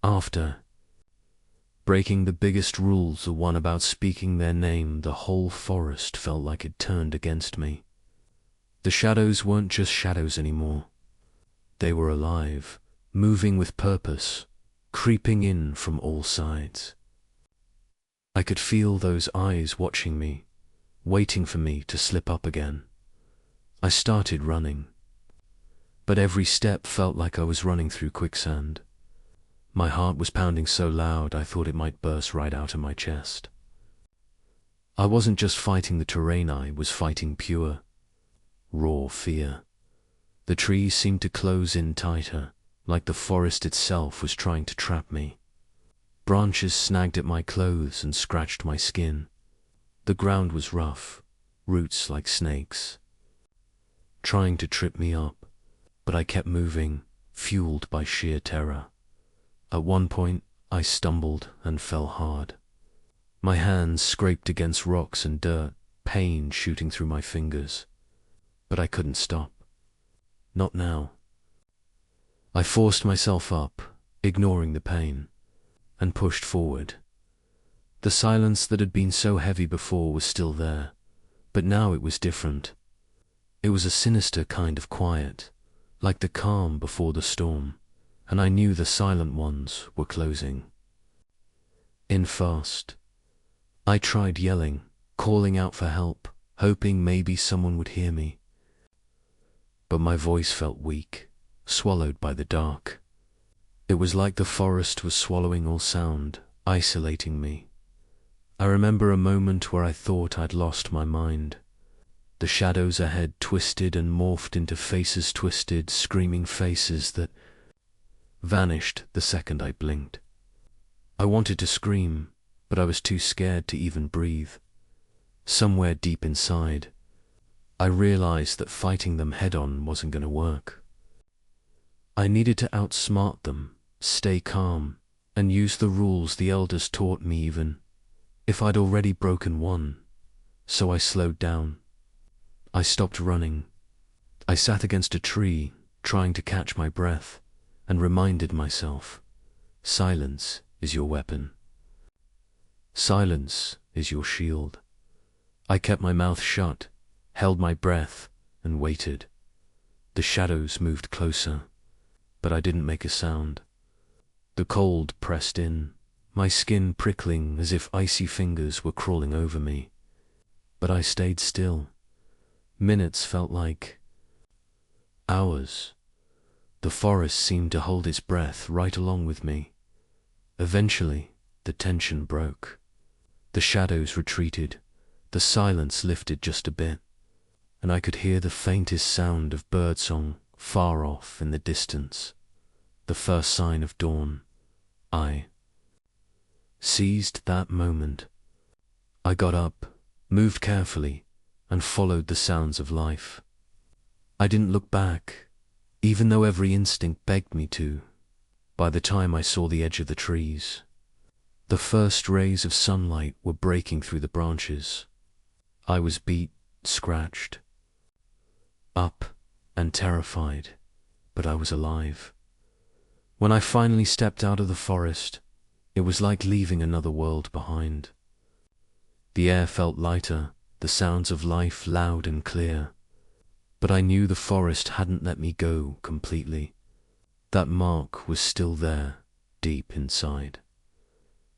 After breaking the biggest rules, the one about speaking their name, the whole forest felt like it turned against me. The shadows weren't just shadows anymore. They were alive, moving with purpose, creeping in from all sides. I could feel those eyes watching me, waiting for me to slip up again. I started running, but every step felt like I was running through quicksand. My heart was pounding so loud I thought it might burst right out of my chest. I wasn't just fighting the terrain, I was fighting pure, raw fear. The trees seemed to close in tighter, like the forest itself was trying to trap me. Branches snagged at my clothes and scratched my skin. The ground was rough, roots like snakes, trying to trip me up, but I kept moving, fueled by sheer terror. At one point, I stumbled and fell hard. My hands scraped against rocks and dirt, pain shooting through my fingers. But I couldn't stop. Not now. I forced myself up, ignoring the pain, and pushed forward. The silence that had been so heavy before was still there, but now it was different. It was a sinister kind of quiet, like the calm before the storm, and I knew the silent ones were closing in fast. I tried yelling, calling out for help, hoping maybe someone would hear me. But my voice felt weak, swallowed by the dark. It was like the forest was swallowing all sound, isolating me. I remember a moment where I thought I'd lost my mind. The shadows ahead twisted and morphed into faces, twisted, screaming faces that vanished the second I blinked. I wanted to scream, but I was too scared to even breathe. Somewhere deep inside, I realized that fighting them head-on wasn't going to work. I needed to outsmart them, stay calm, and use the rules the elders taught me, even if I'd already broken one, so I slowed down. I stopped running. I sat against a tree, trying to catch my breath, and reminded myself, silence is your weapon. Silence is your shield. I kept my mouth shut, held my breath, and waited. The shadows moved closer, but I didn't make a sound. The cold pressed in, my skin prickling as if icy fingers were crawling over me. But I stayed still. Minutes felt like hours. The forest seemed to hold its breath right along with me. Eventually, the tension broke. The shadows retreated, the silence lifted just a bit, and I could hear the faintest sound of birdsong far off in the distance, the first sign of dawn. I seized that moment. I got up, moved carefully, and followed the sounds of life. I didn't look back, even though every instinct begged me to. By the time I saw the edge of the trees, the first rays of sunlight were breaking through the branches. I was beat, scratched, up, and terrified, but I was alive. When I finally stepped out of the forest, it was like leaving another world behind. The air felt lighter, the sounds of life loud and clear, but I knew the forest hadn't let me go completely. That mark was still there, deep inside.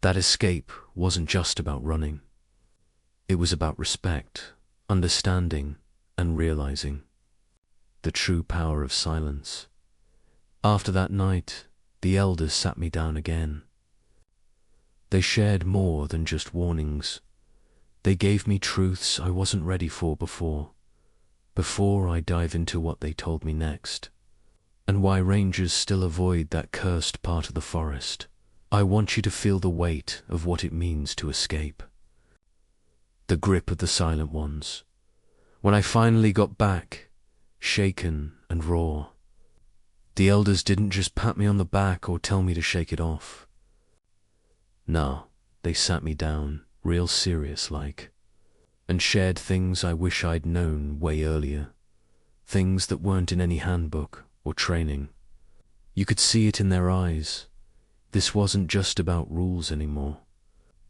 That escape wasn't just about running. It was about respect, understanding, and realizing the true power of silence. After that night, the elders sat me down again. They shared more than just warnings. They gave me truths I wasn't ready for before I dive into what they told me next, and why rangers still avoid that cursed part of the forest. I want you to feel the weight of what it means to escape. The grip of the silent ones. When I finally got back, shaken and raw, the elders didn't just pat me on the back or tell me to shake it off. No, they sat me down, real serious like, and shared things I wish I'd known way earlier. Things that weren't in any handbook or training. You could see it in their eyes. This wasn't just about rules anymore.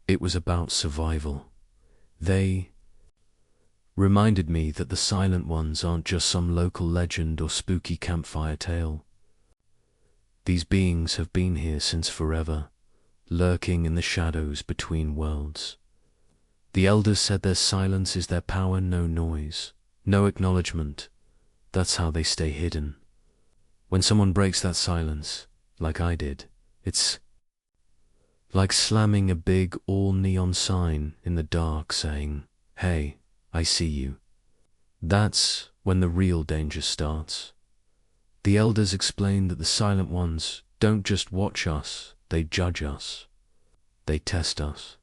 It was about survival. They reminded me that the silent ones aren't just some local legend or spooky campfire tale. These beings have been here since forever, lurking in the shadows between worlds. The elders said their silence is their power, no noise, no acknowledgement. That's how they stay hidden. When someone breaks that silence, like I did, it's like slamming a big all-neon sign in the dark saying, "Hey, I see you." That's when the real danger starts. The elders explained that the silent ones don't just watch us, they judge us. They test us.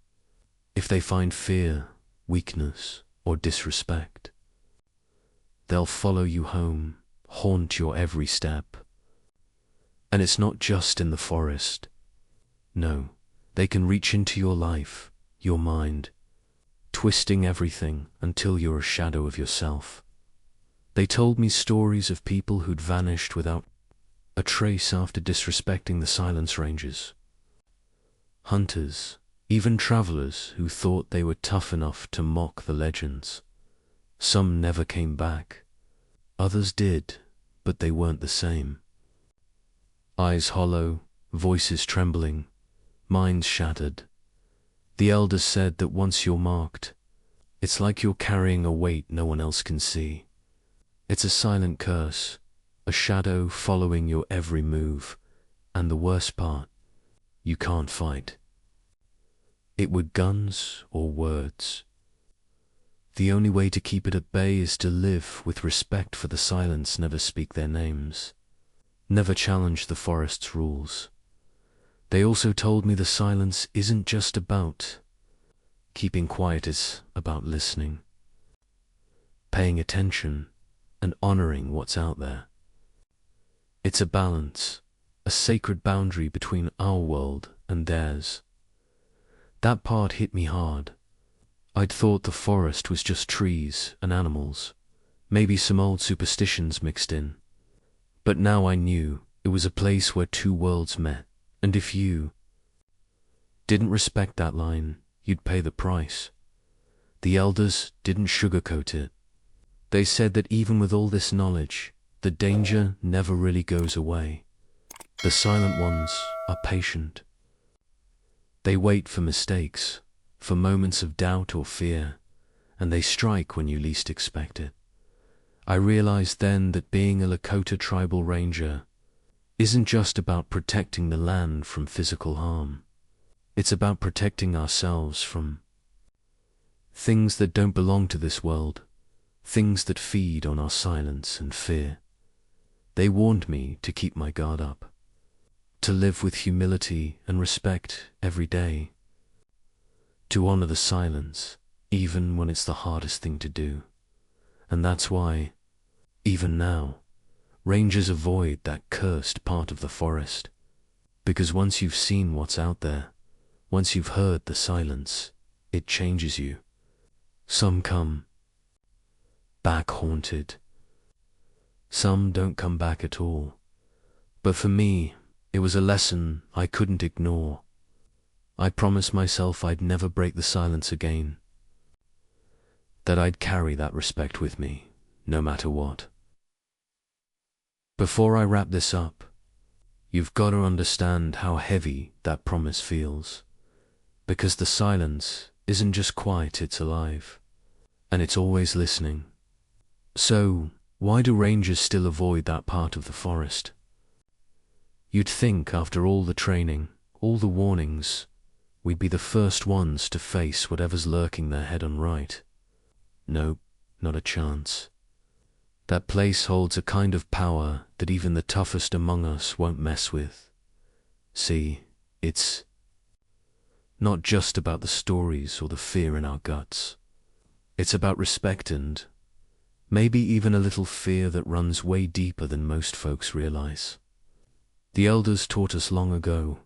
If they find fear, weakness, or disrespect, they'll follow you home, haunt your every step. And it's not just in the forest. No, they can reach into your life, your mind, twisting everything until you're a shadow of yourself. They told me stories of people who'd vanished without a trace after disrespecting the silence rangers. Hunters, even travelers who thought they were tough enough to mock the legends. Some never came back. Others did, but they weren't the same. Eyes hollow, voices trembling, minds shattered. The elders said that once you're marked, it's like you're carrying a weight no one else can see. It's a silent curse, a shadow following your every move, and the worst part, you can't fight it with guns or words. The only way to keep it at bay is to live with respect for the silence, never speak their names, never challenge the forest's rules. They also told me the silence isn't just about keeping quiet, it's about listening, paying attention, and honoring what's out there. It's a balance, a sacred boundary between our world and theirs. That part hit me hard. I'd thought the forest was just trees and animals, maybe some old superstitions mixed in. But now I knew it was a place where two worlds met, and if you didn't respect that line, you'd pay the price. The elders didn't sugarcoat it. They said that even with all this knowledge, the danger never really goes away. The silent ones are patient. They wait for mistakes, for moments of doubt or fear, and they strike when you least expect it. I realized then that being a Lakota Tribal Ranger isn't just about protecting the land from physical harm. It's about protecting ourselves from things that don't belong to this world, things that feed on our silence and fear. They warned me to keep my guard up, to live with humility and respect every day, to honor the silence, even when it's the hardest thing to do. And that's why, even now, rangers avoid that cursed part of the forest, because once you've seen what's out there, once you've heard the silence, it changes you. Some come back haunted. Some don't come back at all. But for me, it was a lesson I couldn't ignore. I promised myself I'd never break the silence again, that I'd carry that respect with me, no matter what. Before I wrap this up, you've got to understand how heavy that promise feels, because the silence isn't just quiet, it's alive, and it's always listening. So, why do rangers still avoid that part of the forest? You'd think after all the training, all the warnings, we'd be the first ones to face whatever's lurking there head on right. Nope, not a chance. That place holds a kind of power that even the toughest among us won't mess with. See, it's not just about the stories or the fear in our guts. It's about respect and maybe even a little fear that runs way deeper than most folks realize. The elders taught us long ago,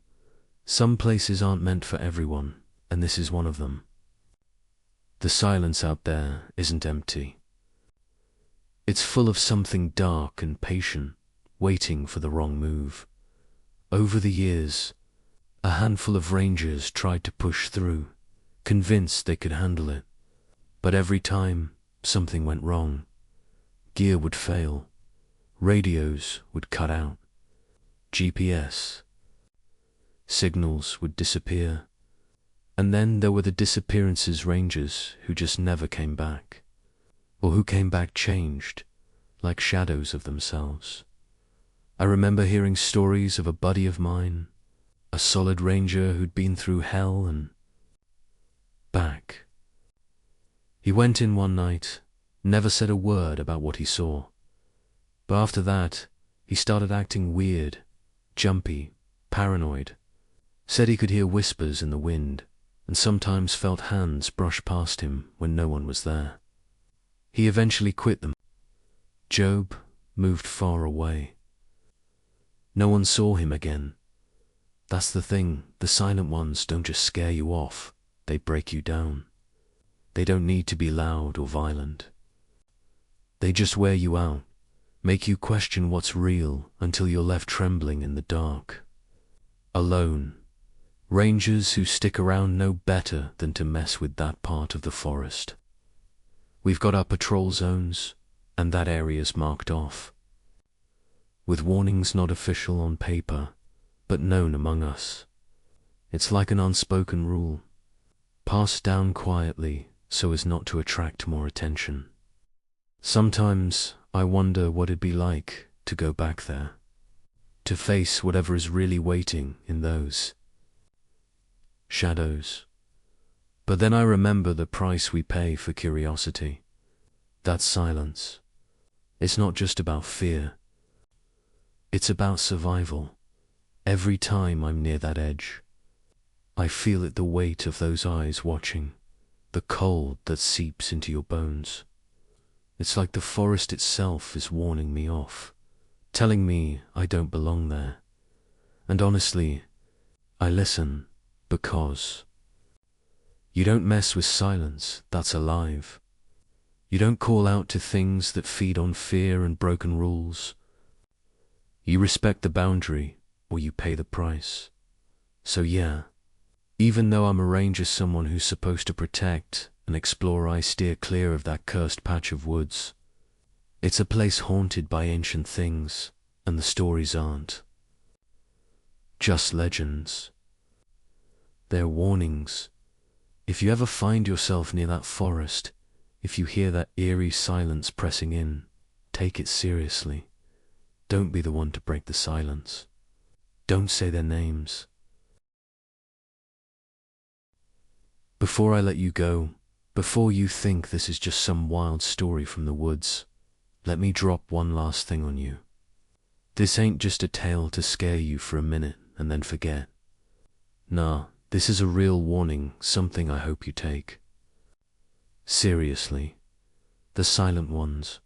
some places aren't meant for everyone, and this is one of them. The silence out there isn't empty. It's full of something dark and patient, waiting for the wrong move. Over the years, a handful of rangers tried to push through, convinced they could handle it. But every time, something went wrong. Gear would fail. Radios would cut out. GPS signals would disappear. And then there were the disappearances rangers who just never came back, or who came back changed, like shadows of themselves. I remember hearing stories of a buddy of mine, a solid ranger who'd been through hell and back. He went in one night, never said a word about what he saw. But after that, he started acting weird, jumpy, paranoid. Said he could hear whispers in the wind, and sometimes felt hands brush past him when no one was there. He eventually quit them. Job moved far away. No one saw him again. That's the thing, the silent ones don't just scare you off, they break you down. They don't need to be loud or violent. They just wear you out, make you question what's real until you're left trembling in the dark. Alone. Rangers who stick around know better than to mess with that part of the forest. We've got our patrol zones, and that area's marked off, with warnings not official on paper, but known among us. It's like an unspoken rule, passed down quietly so as not to attract more attention. Sometimes I wonder what it'd be like to go back there, to face whatever is really waiting in those shadows. But then I remember the price we pay for curiosity. That silence. It's not just about fear. It's about survival. Every time I'm near that edge, I feel it, the weight of those eyes watching, the cold that seeps into your bones. It's like the forest itself is warning me off, telling me I don't belong there. And honestly, I listen because You don't mess with silence that's alive. You don't call out to things that feed on fear and broken rules. You respect the boundary, or you pay the price. So yeah, even though I'm a ranger, someone who's supposed to protect and explore, I steer clear of that cursed patch of woods. It's a place haunted by ancient things, and the stories aren't just legends. They're warnings. If you ever find yourself near that forest, if you hear that eerie silence pressing in, take it seriously. Don't be the one to break the silence. Don't say their names. Before I let you go, before you think this is just some wild story from the woods, let me drop one last thing on you. This ain't just a tale to scare you for a minute and then forget. Nah, this is a real warning, something I hope you take seriously. The silent ones,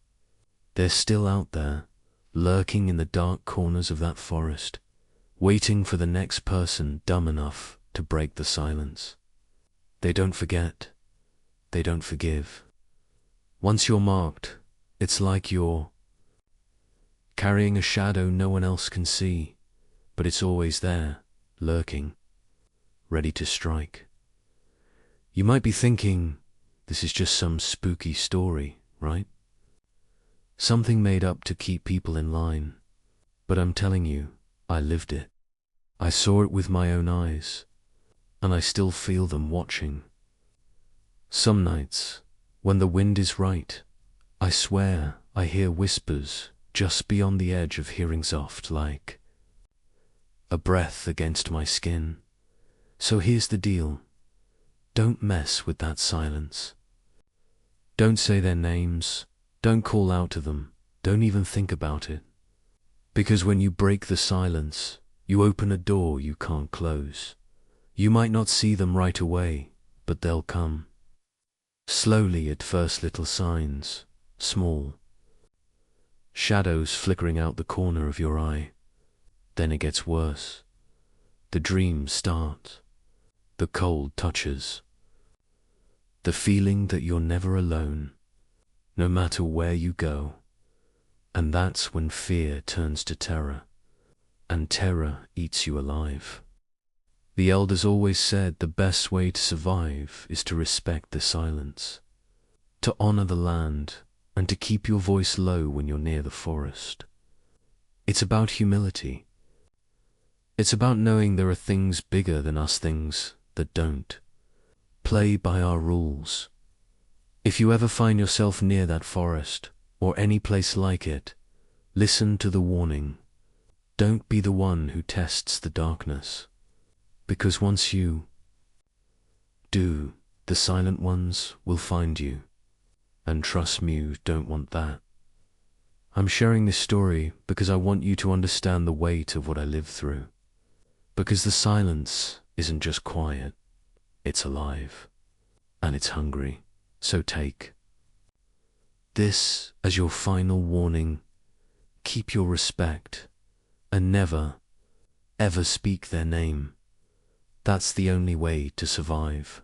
they're still out there, lurking in the dark corners of that forest, waiting for the next person dumb enough to break the silence. They don't forget. They don't forgive. Once you're marked, it's like you're carrying a shadow no one else can see, but it's always there, lurking, ready to strike. You might be thinking, this is just some spooky story, right? Something made up to keep people in line. But I'm telling you, I lived it. I saw it with my own eyes, and I still feel them watching. Some nights, when the wind is right, I swear I hear whispers just beyond the edge of hearing, soft like a breath against my skin. So here's the deal. Don't mess with that silence. Don't say their names. Don't call out to them. Don't even think about it. Because when you break the silence, you open a door you can't close. You might not see them right away, but they'll come. Slowly at first, little signs, small shadows flickering out the corner of your eye. Then it gets worse. The dreams start. The cold touches. The feeling that you're never alone, no matter where you go. And that's when fear turns to terror, and terror eats you alive. The elders always said the best way to survive is to respect the silence, to honor the land, and to keep your voice low when you're near the forest. It's about humility. It's about knowing there are things bigger than us, things that don't play by our rules. If you ever find yourself near that forest, or any place like it, listen to the warning. Don't be the one who tests the darkness. Because once you do, the silent ones will find you. And trust me, you don't want that. I'm sharing this story because I want you to understand the weight of what I lived through. Because the silence isn't just quiet, it's alive. And it's hungry. So take this as your final warning. Keep your respect, and never, ever speak their name. That's the only way to survive.